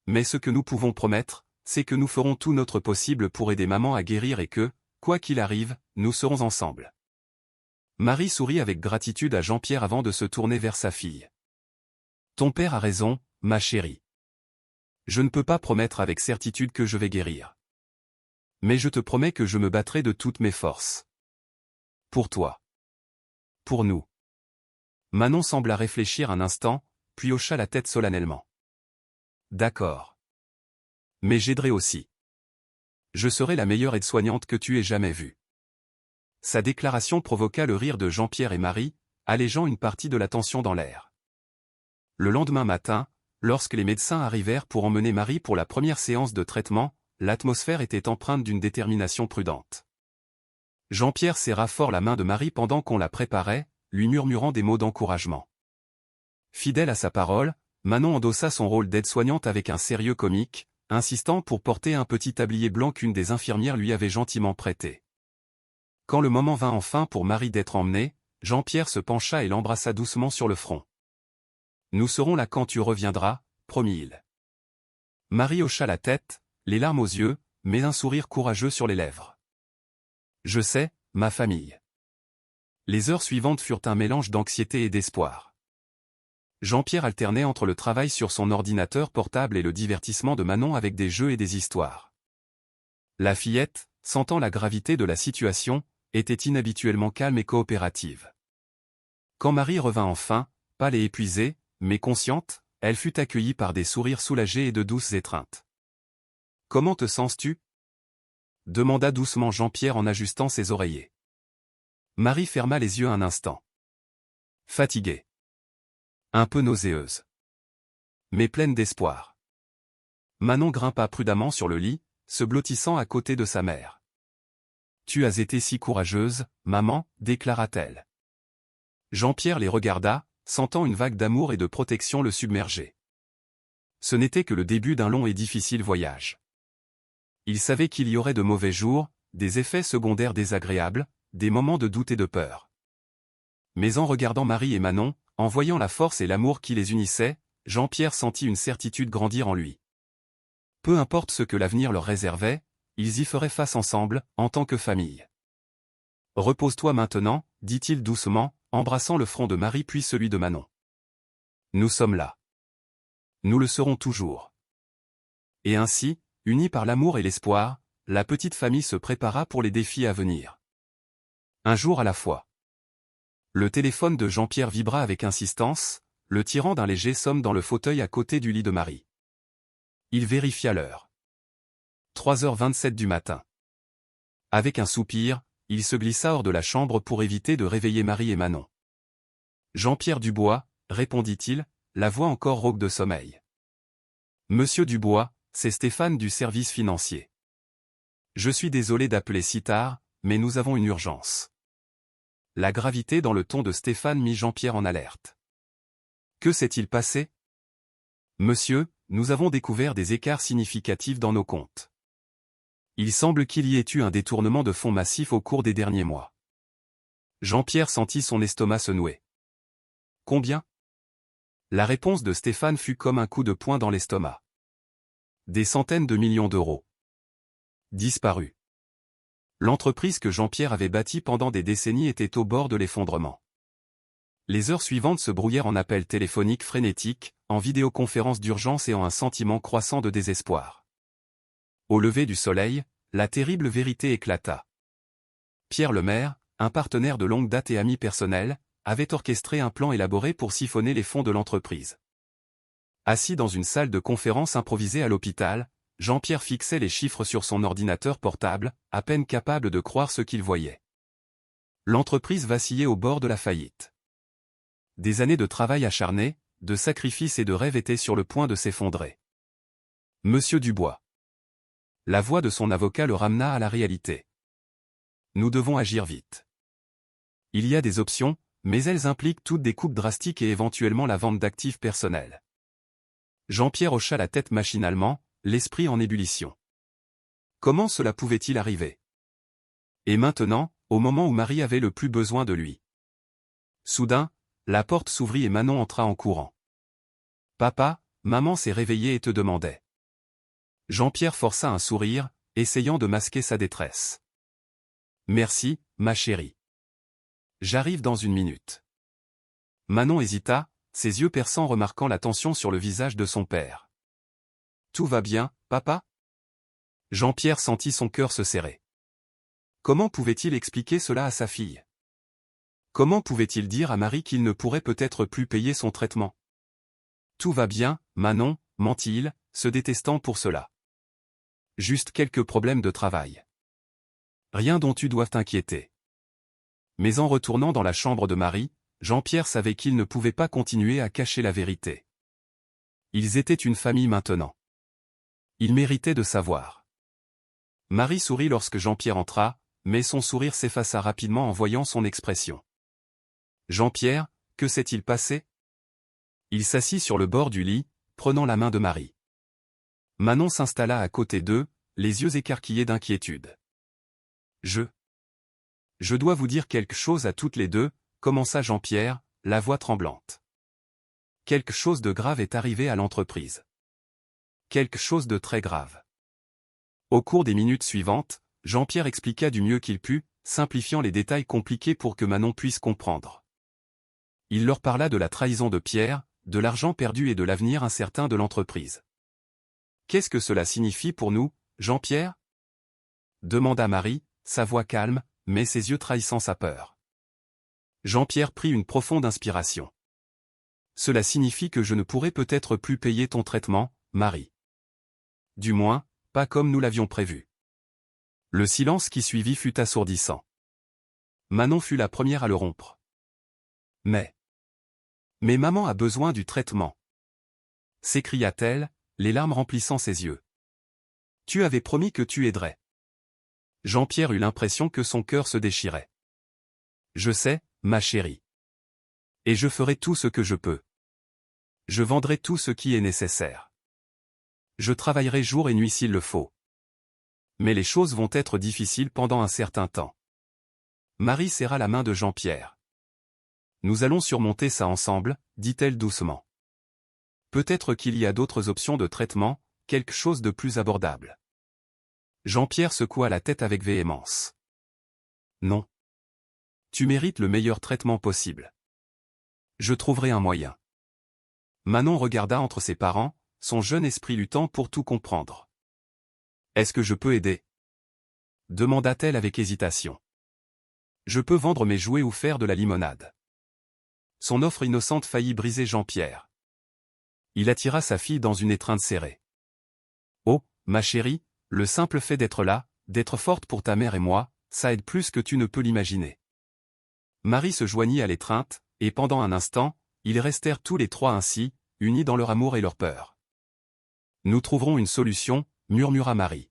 Mais ce que nous pouvons promettre, c'est que nous ferons tout notre possible pour aider maman à guérir et que, quoi qu'il arrive, nous serons ensemble. Marie sourit avec gratitude à Jean-Pierre avant de se tourner vers sa fille. Ton père a raison, ma chérie. Je ne peux pas promettre avec certitude que je vais guérir. Mais je te promets que je me battrai de toutes mes forces. Pour toi. Pour nous. Manon sembla réfléchir un instant, puis hocha la tête solennellement. D'accord. Mais j'aiderai aussi. Je serai la meilleure aide-soignante que tu aies jamais vue. Sa déclaration provoqua le rire de Jean-Pierre et Marie, allégeant une partie de la tension dans l'air. Le lendemain matin, lorsque les médecins arrivèrent pour emmener Marie pour la première séance de traitement, l'atmosphère était empreinte d'une détermination prudente. Jean-Pierre serra fort la main de Marie pendant qu'on la préparait, lui murmurant des mots d'encouragement. Fidèle à sa parole, Manon endossa son rôle d'aide-soignante avec un sérieux comique, insistant pour porter un petit tablier blanc qu'une des infirmières lui avait gentiment prêté. Quand le moment vint enfin pour Marie d'être emmenée, Jean-Pierre se pencha et l'embrassa doucement sur le front. Nous serons là quand tu reviendras, promit-il. Marie hocha la tête, les larmes aux yeux, mais un sourire courageux sur les lèvres. Je sais, ma famille. Les heures suivantes furent un mélange d'anxiété et d'espoir. Jean-Pierre alternait entre le travail sur son ordinateur portable et le divertissement de Manon avec des jeux et des histoires. La fillette, sentant la gravité de la situation, était inhabituellement calme et coopérative. Quand Marie revint enfin, pâle et épuisée, mais consciente, elle fut accueillie par des sourires soulagés et de douces étreintes. « Comment te sens-tu » demanda doucement Jean-Pierre en ajustant ses oreillers. Marie ferma les yeux un instant. Fatiguée. Un peu nauséeuse. Mais pleine d'espoir. Manon grimpa prudemment sur le lit, se blottissant à côté de sa mère. « Tu as été si courageuse, maman, déclara-t-elle. Jean-Pierre les regarda, sentant une vague d'amour et de protection le submerger. Ce n'était que le début d'un long et difficile voyage. Il savait qu'il y aurait de mauvais jours, des effets secondaires désagréables, des moments de doute et de peur. Mais en regardant Marie et Manon, en voyant la force et l'amour qui les unissaient, Jean-Pierre sentit une certitude grandir en lui. Peu importe ce que l'avenir leur réservait, ils y feraient face ensemble, en tant que famille. « Repose-toi maintenant, dit-il doucement, embrassant le front de Marie puis celui de Manon. Nous sommes là. Nous le serons toujours. Et ainsi, unis par l'amour et l'espoir, la petite famille se prépara pour les défis à venir. Un jour à la fois. Le téléphone de Jean-Pierre vibra avec insistance, le tirant d'un léger somme dans le fauteuil à côté du lit de Marie. Il vérifia l'heure. 3h27 du matin. Avec un soupir, il se glissa hors de la chambre pour éviter de réveiller Marie et Manon. « Jean-Pierre Dubois, répondit-il, la voix encore rauque de sommeil. « Monsieur Dubois, c'est Stéphane du service financier. Je suis désolé d'appeler si tard, mais nous avons une urgence. » La gravité dans le ton de Stéphane mit Jean-Pierre en alerte. « Que s'est-il passé ? » « Monsieur, nous avons découvert des écarts significatifs dans nos comptes. Il semble qu'il y ait eu un détournement de fonds massif au cours des derniers mois. » Jean-Pierre sentit son estomac se nouer. « Combien ? » La réponse de Stéphane fut comme un coup de poing dans l'estomac. « Des centaines de millions d'euros. » Disparu. L'entreprise que Jean-Pierre avait bâtie pendant des décennies était au bord de l'effondrement. Les heures suivantes se brouillèrent en appels téléphoniques frénétiques, en vidéoconférences d'urgence et en un sentiment croissant de désespoir. Au lever du soleil, la terrible vérité éclata. Pierre Lemaire, un partenaire de longue date et ami personnel, avait orchestré un plan élaboré pour siphonner les fonds de l'entreprise. Assis dans une salle de conférence improvisée à l'hôpital, Jean-Pierre fixait les chiffres sur son ordinateur portable, à peine capable de croire ce qu'il voyait. L'entreprise vacillait au bord de la faillite. Des années de travail acharné, de sacrifices et de rêves étaient sur le point de s'effondrer. « Monsieur Dubois. » La voix de son avocat le ramena à la réalité. « Nous devons agir vite. Il y a des options, mais elles impliquent toutes des coupes drastiques et éventuellement la vente d'actifs personnels. » Jean-Pierre hocha la tête machinalement, l'esprit en ébullition. Comment cela pouvait-il arriver? Et maintenant, au moment où Marie avait le plus besoin de lui. Soudain, la porte s'ouvrit et Manon entra en courant. « Papa, maman s'est réveillée et te demandait. » Jean-Pierre força un sourire, essayant de masquer sa détresse. « Merci, ma chérie. J'arrive dans une minute. » Manon hésita, ses yeux perçants remarquant la tension sur le visage de son père. « Tout va bien, papa ?» Jean-Pierre sentit son cœur se serrer. Comment pouvait-il expliquer cela à sa fille? Comment pouvait-il dire à Marie qu'il ne pourrait peut-être plus payer son traitement? « Tout va bien, Manon, mentit-il, se détestant pour cela. Juste quelques problèmes de travail. Rien dont tu doives t'inquiéter. » Mais en retournant dans la chambre de Marie, Jean-Pierre savait qu'il ne pouvait pas continuer à cacher la vérité. Ils étaient une famille maintenant. Il méritait de savoir. Marie sourit lorsque Jean-Pierre entra, mais son sourire s'effaça rapidement en voyant son expression. « Jean-Pierre, que s'est-il passé ?» Il s'assit sur le bord du lit, prenant la main de Marie. Manon s'installa à côté d'eux, les yeux écarquillés d'inquiétude. « Je dois vous dire quelque chose à toutes les deux, » commença Jean-Pierre, la voix tremblante. Quelque chose de grave est arrivé à l'entreprise. Quelque chose de très grave. Au cours des minutes suivantes, Jean-Pierre expliqua du mieux qu'il put, simplifiant les détails compliqués pour que Manon puisse comprendre. Il leur parla de la trahison de Pierre, de l'argent perdu et de l'avenir incertain de l'entreprise. « Qu'est-ce que cela signifie pour nous, Jean-Pierre » demanda Marie, sa voix calme, mais ses yeux trahissant sa peur. Jean-Pierre prit une profonde inspiration. « Cela signifie que je ne pourrai peut-être plus payer ton traitement, Marie. Du moins, pas comme nous l'avions prévu. » Le silence qui suivit fut assourdissant. Manon fut la première à le rompre. « Mais maman a besoin du traitement !» s'écria-t-elle, les larmes remplissant ses yeux. « Tu avais promis que tu aiderais. » Jean-Pierre eut l'impression que son cœur se déchirait. « Je sais, ma chérie. Et je ferai tout ce que je peux. Je vendrai tout ce qui est nécessaire. Je travaillerai jour et nuit s'il le faut. Mais les choses vont être difficiles pendant un certain temps. » Marie serra la main de Jean-Pierre. « Nous allons surmonter ça ensemble, dit-elle doucement. Peut-être qu'il y a d'autres options de traitement, quelque chose de plus abordable. » Jean-Pierre secoua la tête avec véhémence. « Non. Tu mérites le meilleur traitement possible. Je trouverai un moyen. » Manon regarda entre ses parents, son jeune esprit luttant pour tout comprendre. « Est-ce que je peux aider ?» demanda-t-elle avec hésitation. « Je peux vendre mes jouets ou faire de la limonade. » Son offre innocente faillit briser Jean-Pierre. Il attira sa fille dans une étreinte serrée. « Oh, ma chérie, le simple fait d'être là, d'être forte pour ta mère et moi, ça aide plus que tu ne peux l'imaginer. » Marie se joignit à l'étreinte, et pendant un instant, ils restèrent tous les trois ainsi, unis dans leur amour et leur peur. « Nous trouverons une solution, » murmura Marie.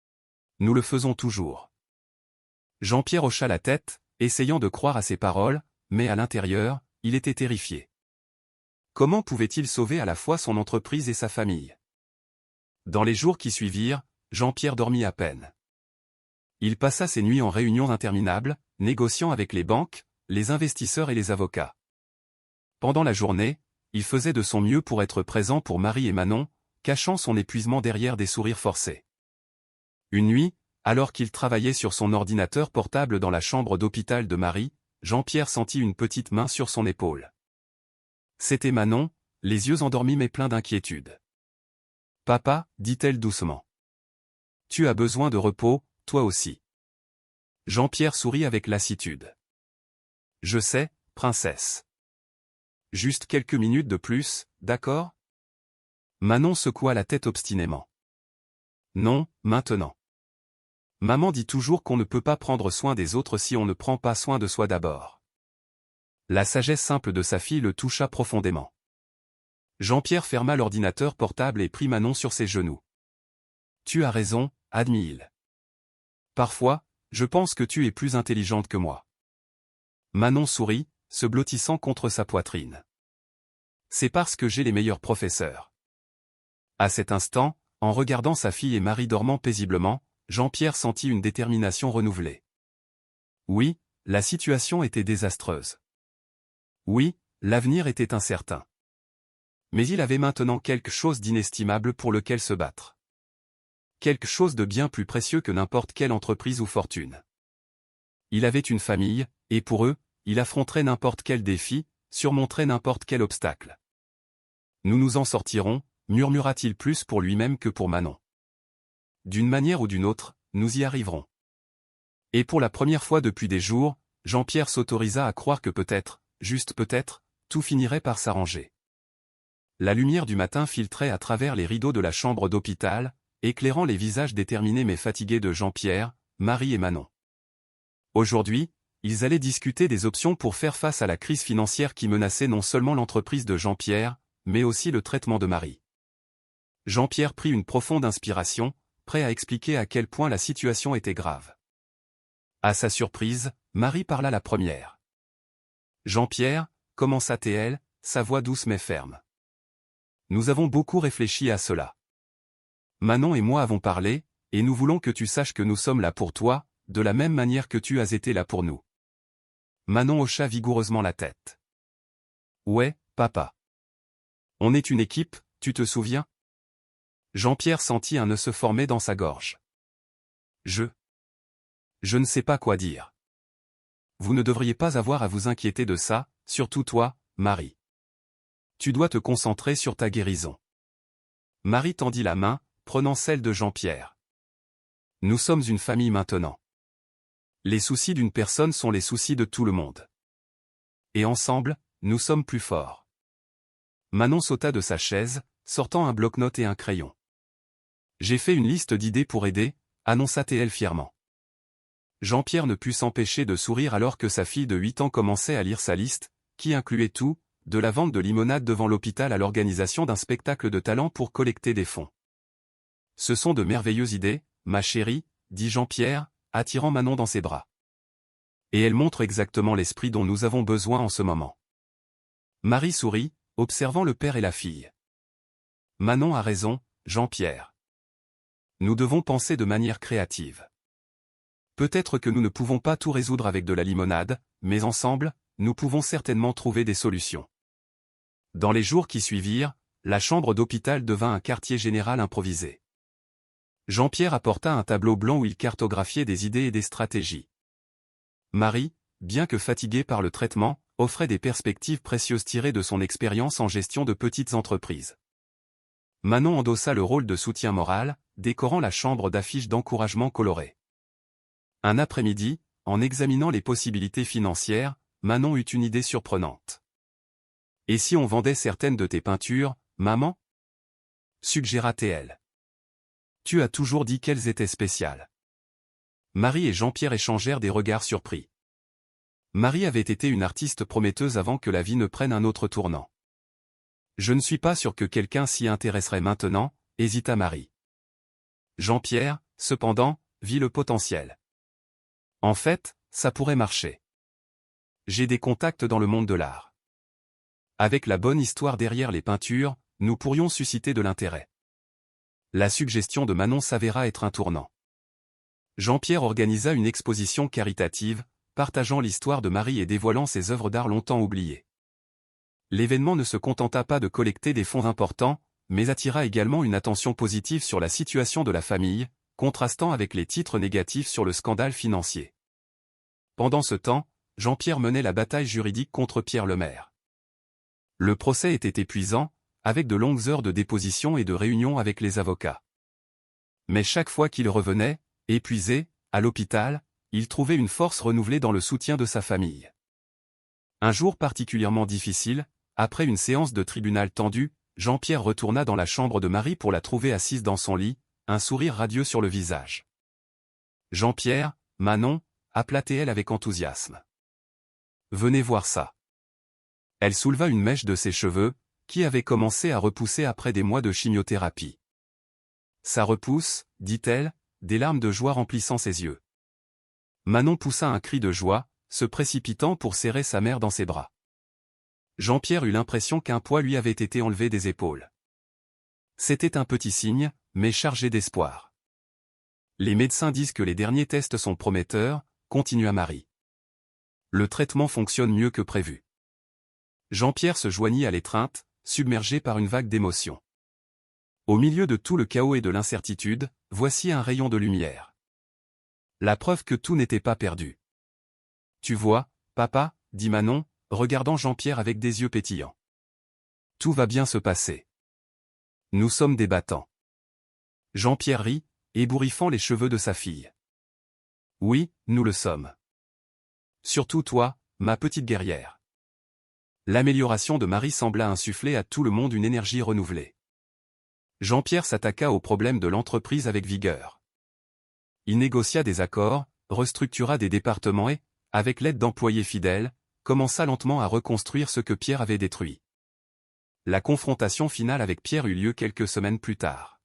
« Nous le faisons toujours. » Jean-Pierre hocha la tête, essayant de croire à ses paroles, mais à l'intérieur, il était terrifié. Comment pouvait-il sauver à la fois son entreprise et sa famille? Dans les jours qui suivirent, Jean-Pierre dormit à peine. Il passa ses nuits en réunions interminables, négociant avec les banques, les investisseurs et les avocats. Pendant la journée, il faisait de son mieux pour être présent pour Marie et Manon, cachant son épuisement derrière des sourires forcés. Une nuit, alors qu'il travaillait sur son ordinateur portable dans la chambre d'hôpital de Marie, Jean-Pierre sentit une petite main sur son épaule. C'était Manon, les yeux endormis mais pleins d'inquiétude. « Papa, dit-elle doucement. Tu as besoin de repos, toi aussi. » Jean-Pierre sourit avec lassitude. « Je sais, princesse. Juste quelques minutes de plus, d'accord ?» Manon secoua la tête obstinément. « Non, maintenant. Maman dit toujours qu'on ne peut pas prendre soin des autres si on ne prend pas soin de soi d'abord. » La sagesse simple de sa fille le toucha profondément. Jean-Pierre ferma l'ordinateur portable et prit Manon sur ses genoux. « Tu as raison, » admit-il. « Parfois, je pense que tu es plus intelligente que moi. » Manon sourit, se blottissant contre sa poitrine. « C'est parce que j'ai les meilleurs professeurs. » À cet instant, en regardant sa fille et Marie dormant paisiblement, Jean-Pierre sentit une détermination renouvelée. Oui, la situation était désastreuse. Oui, l'avenir était incertain. Mais il avait maintenant quelque chose d'inestimable pour lequel se battre. Quelque chose de bien plus précieux que n'importe quelle entreprise ou fortune. Il avait une famille, et pour eux, il affronterait n'importe quel défi, surmonterait n'importe quel obstacle. « Nous nous en sortirons », murmura-t-il plus pour lui-même que pour Manon. « D'une manière ou d'une autre, nous y arriverons. » Et pour la première fois depuis des jours, Jean-Pierre s'autorisa à croire que peut-être, juste peut-être, tout finirait par s'arranger. La lumière du matin filtrait à travers les rideaux de la chambre d'hôpital, éclairant les visages déterminés mais fatigués de Jean-Pierre, Marie et Manon. Aujourd'hui, ils allaient discuter des options pour faire face à la crise financière qui menaçait non seulement l'entreprise de Jean-Pierre, mais aussi le traitement de Marie. Jean-Pierre prit une profonde inspiration, prêt à expliquer à quel point la situation était grave. À sa surprise, Marie parla la première. « Jean-Pierre, commença-t-elle, sa voix douce mais ferme. Nous avons beaucoup réfléchi à cela. Manon et moi avons parlé, et nous voulons que tu saches que nous sommes là pour toi, de la même manière que tu as été là pour nous. » Manon hocha vigoureusement la tête. « Ouais, papa. On est une équipe, tu te souviens ?» Jean-Pierre sentit un nœud se former dans sa gorge. Je ne sais pas quoi dire. vous ne devriez pas avoir à vous inquiéter de ça, surtout toi, Marie. Tu dois te concentrer sur ta guérison. Marie tendit la main, prenant celle de Jean-Pierre. Nous sommes une famille maintenant. Les soucis d'une personne sont les soucis de tout le monde. Et ensemble, nous sommes plus forts. Manon sauta de sa chaise, sortant un bloc-notes et un crayon. J'ai fait une liste d'idées pour aider, annonça-t-elle fièrement. Jean-Pierre ne put s'empêcher de sourire alors que sa fille de 8 ans commençait à lire sa liste, qui incluait tout, de la vente de limonade devant l'hôpital à l'organisation d'un spectacle de talent pour collecter des fonds. Ce sont de merveilleuses idées, ma chérie, dit Jean-Pierre, attirant Manon dans ses bras. Et elles montrent exactement l'esprit dont nous avons besoin en ce moment. Marie sourit, observant le père et la fille. Manon a raison, Jean-Pierre. Nous devons penser de manière créative. Peut-être que nous ne pouvons pas tout résoudre avec de la limonade, mais ensemble, nous pouvons certainement trouver des solutions. Dans les jours qui suivirent, la chambre d'hôpital devint un quartier général improvisé. Jean-Pierre apporta un tableau blanc où il cartographiait des idées et des stratégies. Marie, bien que fatiguée par le traitement, offrait des perspectives précieuses tirées de son expérience en gestion de petites entreprises. Manon endossa le rôle de soutien moral, décorant la chambre d'affiches d'encouragement colorées. Un après-midi, en examinant les possibilités financières, Manon eut une idée surprenante. « Et si on vendait certaines de tes peintures, maman ?» suggéra-t-elle. « Tu as toujours dit qu'elles étaient spéciales. » Marie et Jean-Pierre échangèrent des regards surpris. Marie avait été une artiste prometteuse avant que la vie ne prenne un autre tournant. « Je ne suis pas sûr que quelqu'un s'y intéresserait maintenant, » hésita Marie. Jean-Pierre, cependant, vit le potentiel. « En fait, ça pourrait marcher. J'ai des contacts dans le monde de l'art. Avec la bonne histoire derrière les peintures, nous pourrions susciter de l'intérêt. » La suggestion de Manon s'avéra être un tournant. Jean-Pierre organisa une exposition caritative, partageant l'histoire de Marie et dévoilant ses œuvres d'art longtemps oubliées. L'événement ne se contenta pas de collecter des fonds importants, mais attira également une attention positive sur la situation de la famille, contrastant avec les titres négatifs sur le scandale financier. Pendant ce temps, Jean-Pierre menait la bataille juridique contre Pierre Lemaire. Le procès était épuisant, avec de longues heures de déposition et de réunions avec les avocats. Mais chaque fois qu'il revenait, épuisé, à l'hôpital, il trouvait une force renouvelée dans le soutien de sa famille. Un jour particulièrement difficile, après une séance de tribunal tendue, Jean-Pierre retourna dans la chambre de Marie pour la trouver assise dans son lit, un sourire radieux sur le visage. « Jean-Pierre, Manon » appela-t-elle avec enthousiasme. « Venez voir ça. » Elle souleva une mèche de ses cheveux, qui avaient commencé à repousser après des mois de chimiothérapie. « Ça repousse » dit-elle, des larmes de joie remplissant ses yeux. Manon poussa un cri de joie, se précipitant pour serrer sa mère dans ses bras. Jean-Pierre eut l'impression qu'un poids lui avait été enlevé des épaules. C'était un petit signe, mais chargé d'espoir. « Les médecins disent que les derniers tests sont prometteurs », continua Marie. « Le traitement fonctionne mieux que prévu. » Jean-Pierre se joignit à l'étreinte, submergé par une vague d'émotions. Au milieu de tout le chaos et de l'incertitude, voici un rayon de lumière. La preuve que tout n'était pas perdu. « Tu vois, papa » dit Manon, regardant Jean-Pierre avec des yeux pétillants. « Tout va bien se passer. Nous sommes des battants. » Jean-Pierre rit, ébouriffant les cheveux de sa fille. « Oui, nous le sommes. Surtout toi, ma petite guerrière. » L'amélioration de Marie sembla insuffler à tout le monde une énergie renouvelée. Jean-Pierre s'attaqua aux problèmes de l'entreprise avec vigueur. Il négocia des accords, restructura des départements et, avec l'aide d'employés fidèles, commença lentement à reconstruire ce que Pierre avait détruit. La confrontation finale avec Pierre eut lieu quelques semaines plus tard.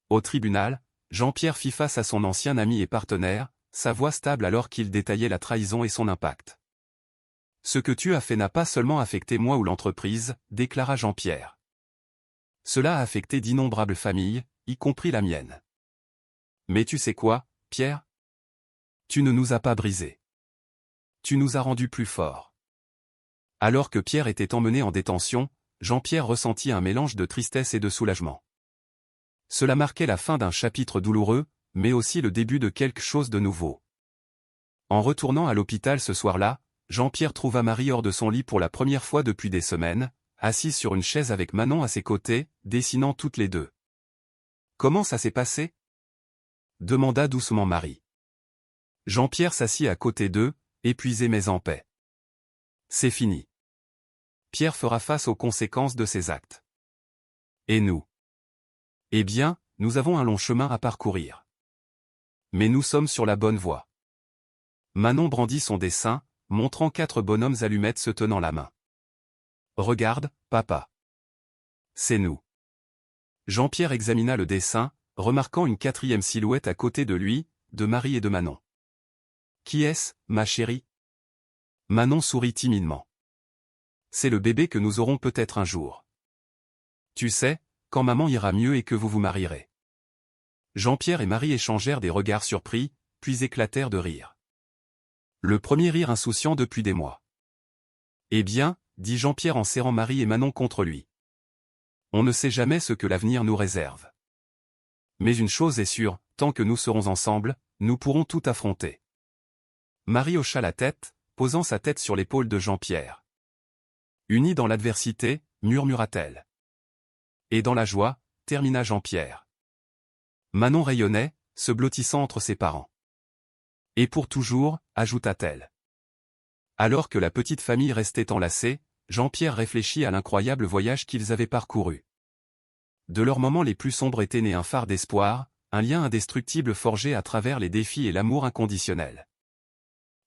Au tribunal, Jean-Pierre fit face à son ancien ami et partenaire, sa voix stable alors qu'il détaillait la trahison et son impact. « Ce que tu as fait n'a pas seulement affecté moi ou l'entreprise, » déclara Jean-Pierre. « Cela a affecté d'innombrables familles, y compris la mienne. Mais tu sais quoi, Pierre? Tu ne nous as pas brisés. Tu nous as rendus plus forts. » Alors que Pierre était emmené en détention, Jean-Pierre ressentit un mélange de tristesse et de soulagement. Cela marquait la fin d'un chapitre douloureux, mais aussi le début de quelque chose de nouveau. En retournant à l'hôpital ce soir-là, Jean-Pierre trouva Marie hors de son lit pour la première fois depuis des semaines, assise sur une chaise avec Manon à ses côtés, dessinant toutes les deux. « Comment ça s'est passé ?» demanda doucement Marie. Jean-Pierre s'assit à côté d'eux, épuisé mais en paix. « C'est fini. Pierre fera face aux conséquences de ses actes. Et nous? Eh bien, nous avons un long chemin à parcourir. Mais nous sommes sur la bonne voie. » Manon brandit son dessin, montrant 4 bonhommes allumettes se tenant la main. « Regarde, papa. C'est nous. » Jean-Pierre examina le dessin, remarquant une 4e silhouette à côté de lui, de Marie et de Manon. « Qui est-ce, ma chérie ?» Manon sourit timidement. « C'est le bébé que nous aurons peut-être un jour. Tu sais, quand maman ira mieux et que vous vous marierez. » Jean-Pierre et Marie échangèrent des regards surpris, puis éclatèrent de rire. Le premier rire insouciant depuis des mois. « Eh bien, » dit Jean-Pierre en serrant Marie et Manon contre lui. « On ne sait jamais ce que l'avenir nous réserve. Mais une chose est sûre, tant que nous serons ensemble, nous pourrons tout affronter. » Marie hocha la tête, posant sa tête sur l'épaule de Jean-Pierre. « Unis dans l'adversité, » murmura-t-elle. « Et dans la joie, » termina Jean-Pierre. Manon rayonnait, se blottissant entre ses parents. « Et pour toujours, » ajouta-t-elle. Alors que la petite famille restait enlacée, Jean-Pierre réfléchit à l'incroyable voyage qu'ils avaient parcouru. De leurs moments les plus sombres était né un phare d'espoir, un lien indestructible forgé à travers les défis et l'amour inconditionnel.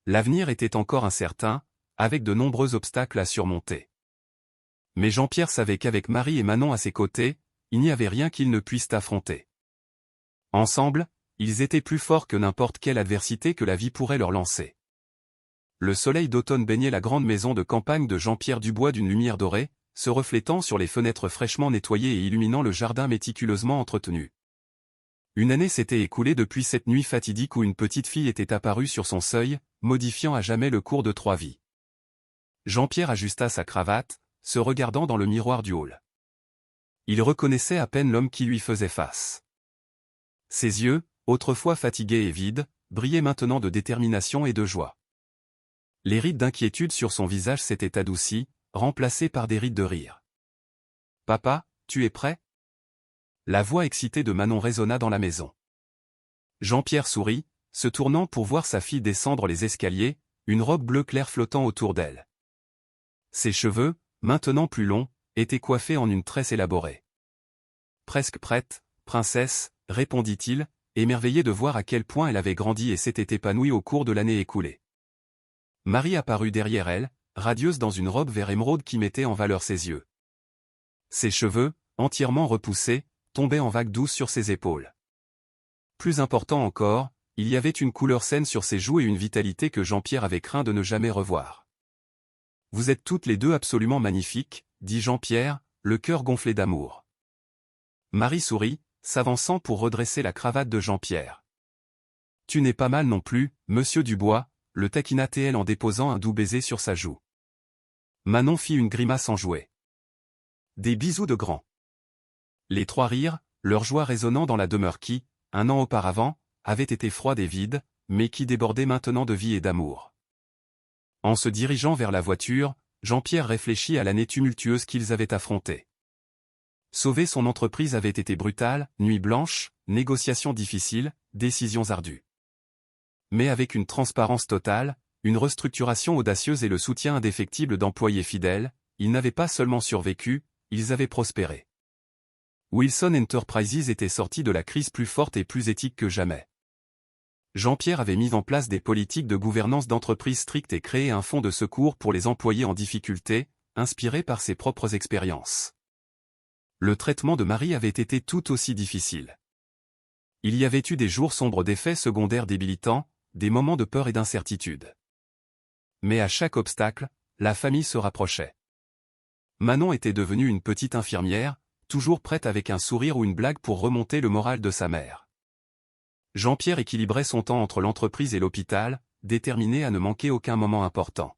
L'avenir était encore incertain, avec de nombreux obstacles à surmonter. Mais Jean-Pierre savait qu'avec Marie et Manon à ses côtés, il n'y avait rien qu'ils ne puissent affronter. Ensemble, ils étaient plus forts que n'importe quelle adversité que la vie pourrait leur lancer. Le soleil d'automne baignait la grande maison de campagne de Jean-Pierre Dubois d'une lumière dorée, se reflétant sur les fenêtres fraîchement nettoyées et illuminant le jardin méticuleusement entretenu. Une année s'était écoulée depuis cette nuit fatidique où une petite fille était apparue sur son seuil, modifiant à jamais le cours de 3 vies. Jean-Pierre ajusta sa cravate, se regardant dans le miroir du hall. Il reconnaissait à peine l'homme qui lui faisait face. Ses yeux, autrefois fatigués et vides, brillaient maintenant de détermination et de joie. Les rides d'inquiétude sur son visage s'étaient adoucies, remplacées par des rides de rire. « Papa, tu es prêt ?» La voix excitée de Manon résonna dans la maison. Jean-Pierre sourit, se tournant pour voir sa fille descendre les escaliers, une robe bleu clair flottant autour d'elle. Ses cheveux, maintenant plus longs, étaient coiffés en une tresse élaborée. « Presque prête, princesse », répondit-il, émerveillé de voir à quel point elle avait grandi et s'était épanouie au cours de l'année écoulée. Marie apparut derrière elle, radieuse dans une robe vert émeraude qui mettait en valeur ses yeux. Ses cheveux, entièrement repoussés, tombaient en vagues douces sur ses épaules. Plus important encore, il y avait une couleur saine sur ses joues et une vitalité que Jean-Pierre avait craint de ne jamais revoir. « Vous êtes toutes les deux absolument magnifiques, » dit Jean-Pierre, le cœur gonflé d'amour. Marie sourit, s'avançant pour redresser la cravate de Jean-Pierre. « Tu n'es pas mal non plus, monsieur Dubois », le taquina-t-elle en déposant un doux baiser sur sa joue. Manon fit une grimace enjouée. Des bisous de grand. Les 3 rirent, leur joie résonnant dans la demeure qui, un an auparavant, avait été froide et vide, mais qui débordait maintenant de vie et d'amour. En se dirigeant vers la voiture, Jean-Pierre réfléchit à l'année tumultueuse qu'ils avaient affrontée. Sauver son entreprise avait été brutal, nuit blanche, négociations difficiles, décisions ardues. Mais avec une transparence totale, une restructuration audacieuse et le soutien indéfectible d'employés fidèles, ils n'avaient pas seulement survécu, ils avaient prospéré. Wilson Enterprises était sorti de la crise plus forte et plus éthique que jamais. Jean-Pierre avait mis en place des politiques de gouvernance d'entreprise strictes et créé un fonds de secours pour les employés en difficulté, inspiré par ses propres expériences. Le traitement de Marie avait été tout aussi difficile. Il y avait eu des jours sombres d'effets secondaires débilitants, des moments de peur et d'incertitude. Mais à chaque obstacle, la famille se rapprochait. Manon était devenue une petite infirmière, toujours prête avec un sourire ou une blague pour remonter le moral de sa mère. Jean-Pierre équilibrait son temps entre l'entreprise et l'hôpital, déterminé à ne manquer aucun moment important.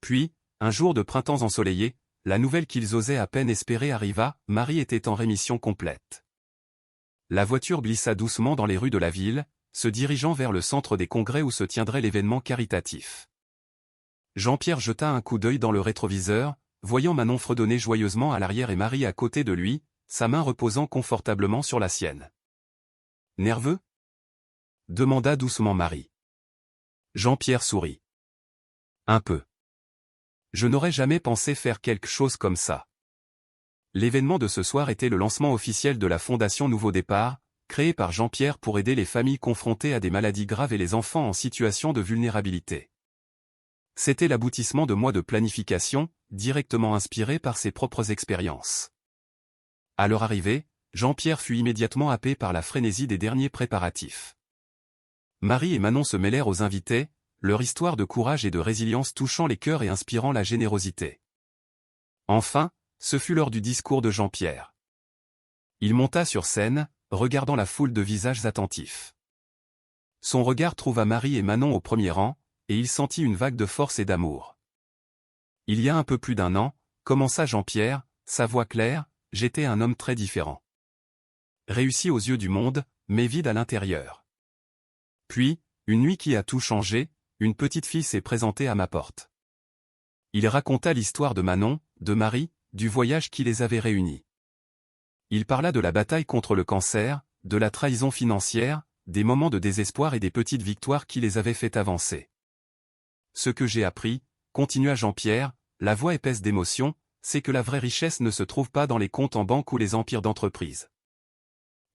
Puis, un jour de printemps ensoleillé, la nouvelle qu'ils osaient à peine espérer arriva, Marie était en rémission complète. La voiture glissa doucement dans les rues de la ville, se dirigeant vers le centre des congrès où se tiendrait l'événement caritatif. Jean-Pierre jeta un coup d'œil dans le rétroviseur, voyant Manon fredonner joyeusement à l'arrière et Marie à côté de lui, sa main reposant confortablement sur la sienne. « Nerveux ?» demanda doucement Marie. Jean-Pierre sourit. « Un peu. Je n'aurais jamais pensé faire quelque chose comme ça. » L'événement de ce soir était le lancement officiel de la Fondation Nouveau Départ, créée par Jean-Pierre pour aider les familles confrontées à des maladies graves et les enfants en situation de vulnérabilité. C'était l'aboutissement de mois de planification, directement inspiré par ses propres expériences. À leur arrivée, Jean-Pierre fut immédiatement happé par la frénésie des derniers préparatifs. Marie et Manon se mêlèrent aux invités, leur histoire de courage et de résilience touchant les cœurs et inspirant la générosité. Enfin, ce fut l'heure du discours de Jean-Pierre. Il monta sur scène, regardant la foule de visages attentifs. Son regard trouva Marie et Manon au premier rang, et il sentit une vague de force et d'amour. Il y a un peu plus d'un an, commença Jean-Pierre, sa voix claire, j'étais un homme très différent. Réussi aux yeux du monde, mais vide à l'intérieur. Puis, une nuit qui a tout changé, une petite fille s'est présentée à ma porte. Il raconta l'histoire de Manon, de Marie, du voyage qui les avait réunis. Il parla de la bataille contre le cancer, de la trahison financière, des moments de désespoir et des petites victoires qui les avaient fait avancer. Ce que j'ai appris, continua Jean-Pierre, la voix épaisse d'émotion, c'est que la vraie richesse ne se trouve pas dans les comptes en banque ou les empires d'entreprise.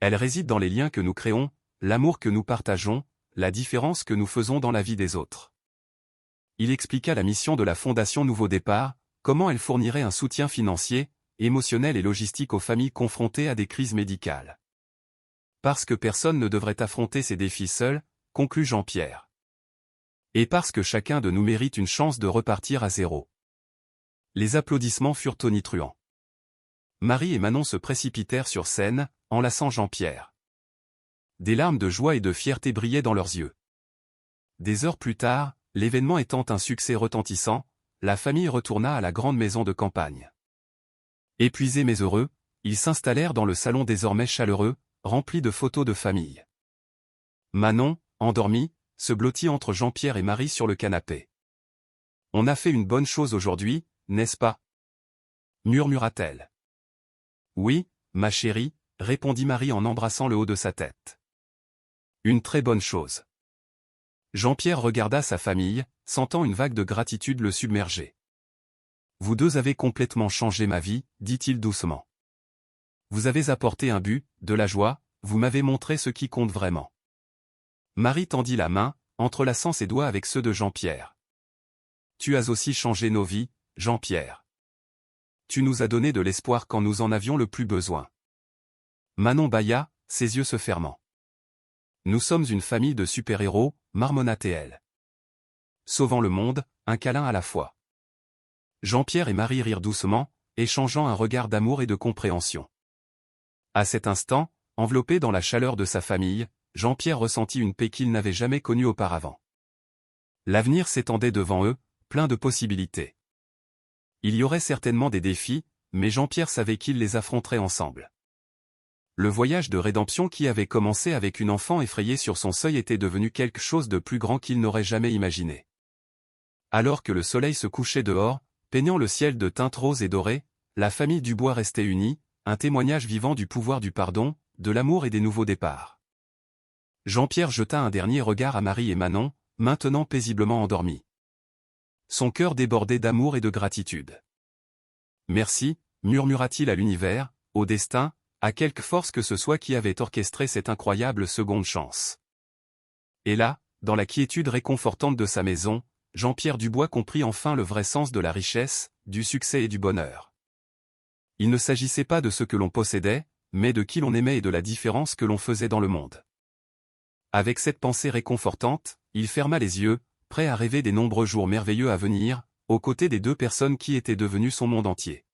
Elle réside dans les liens que nous créons, l'amour que nous partageons, la différence que nous faisons dans la vie des autres. Il expliqua la mission de la Fondation Nouveau Départ, comment elle fournirait un soutien financier, émotionnel et logistique aux familles confrontées à des crises médicales. Parce que personne ne devrait affronter ces défis seul, conclut Jean-Pierre. Et parce que chacun de nous mérite une chance de repartir à zéro. Les applaudissements furent tonitruants. Marie et Manon se précipitèrent sur scène, enlaçant Jean-Pierre. Des larmes de joie et de fierté brillaient dans leurs yeux. Des heures plus tard, l'événement étant un succès retentissant, la famille retourna à la grande maison de campagne. Épuisés mais heureux, ils s'installèrent dans le salon désormais chaleureux, rempli de photos de famille. Manon, endormie, se blottit entre Jean-Pierre et Marie sur le canapé. « On a fait une bonne chose aujourd'hui, n'est-ce pas ?» murmura-t-elle. « Oui, ma chérie, » répondit Marie en embrassant le haut de sa tête. « Une très bonne chose. » Jean-Pierre regarda sa famille, sentant une vague de gratitude le submerger. « Vous deux avez complètement changé ma vie, » dit-il doucement. « Vous avez apporté un but, de la joie, vous m'avez montré ce qui compte vraiment. » Marie tendit la main, entrelaçant ses doigts avec ceux de Jean-Pierre. « Tu as aussi changé nos vies, Jean-Pierre. Tu nous as donné de l'espoir quand nous en avions le plus besoin. » Manon bâilla, ses yeux se fermant. « Nous sommes une famille de super-héros, » marmonna-t-elle. « Sauvant le monde, un câlin à la fois. » Jean-Pierre et Marie rirent doucement, échangeant un regard d'amour et de compréhension. À cet instant, enveloppé dans la chaleur de sa famille, Jean-Pierre ressentit une paix qu'il n'avait jamais connue auparavant. L'avenir s'étendait devant eux, plein de possibilités. Il y aurait certainement des défis, mais Jean-Pierre savait qu'ils les affronterait ensemble. Le voyage de rédemption qui avait commencé avec une enfant effrayée sur son seuil était devenu quelque chose de plus grand qu'il n'aurait jamais imaginé. Alors que le soleil se couchait dehors, peignant le ciel de teintes roses et dorées, la famille Dubois restait unie, un témoignage vivant du pouvoir du pardon, de l'amour et des nouveaux départs. Jean-Pierre jeta un dernier regard à Marie et Manon, maintenant paisiblement endormis. Son cœur débordait d'amour et de gratitude. « Merci » murmura-t-il à l'univers, au destin, à quelque force que ce soit qui avait orchestré cette incroyable seconde chance. Et là, dans la quiétude réconfortante de sa maison, Jean-Pierre Dubois comprit enfin le vrai sens de la richesse, du succès et du bonheur. Il ne s'agissait pas de ce que l'on possédait, mais de qui l'on aimait et de la différence que l'on faisait dans le monde. Avec cette pensée réconfortante, il ferma les yeux, prêt à rêver des nombreux jours merveilleux à venir, aux côtés des deux personnes qui étaient devenues son monde entier.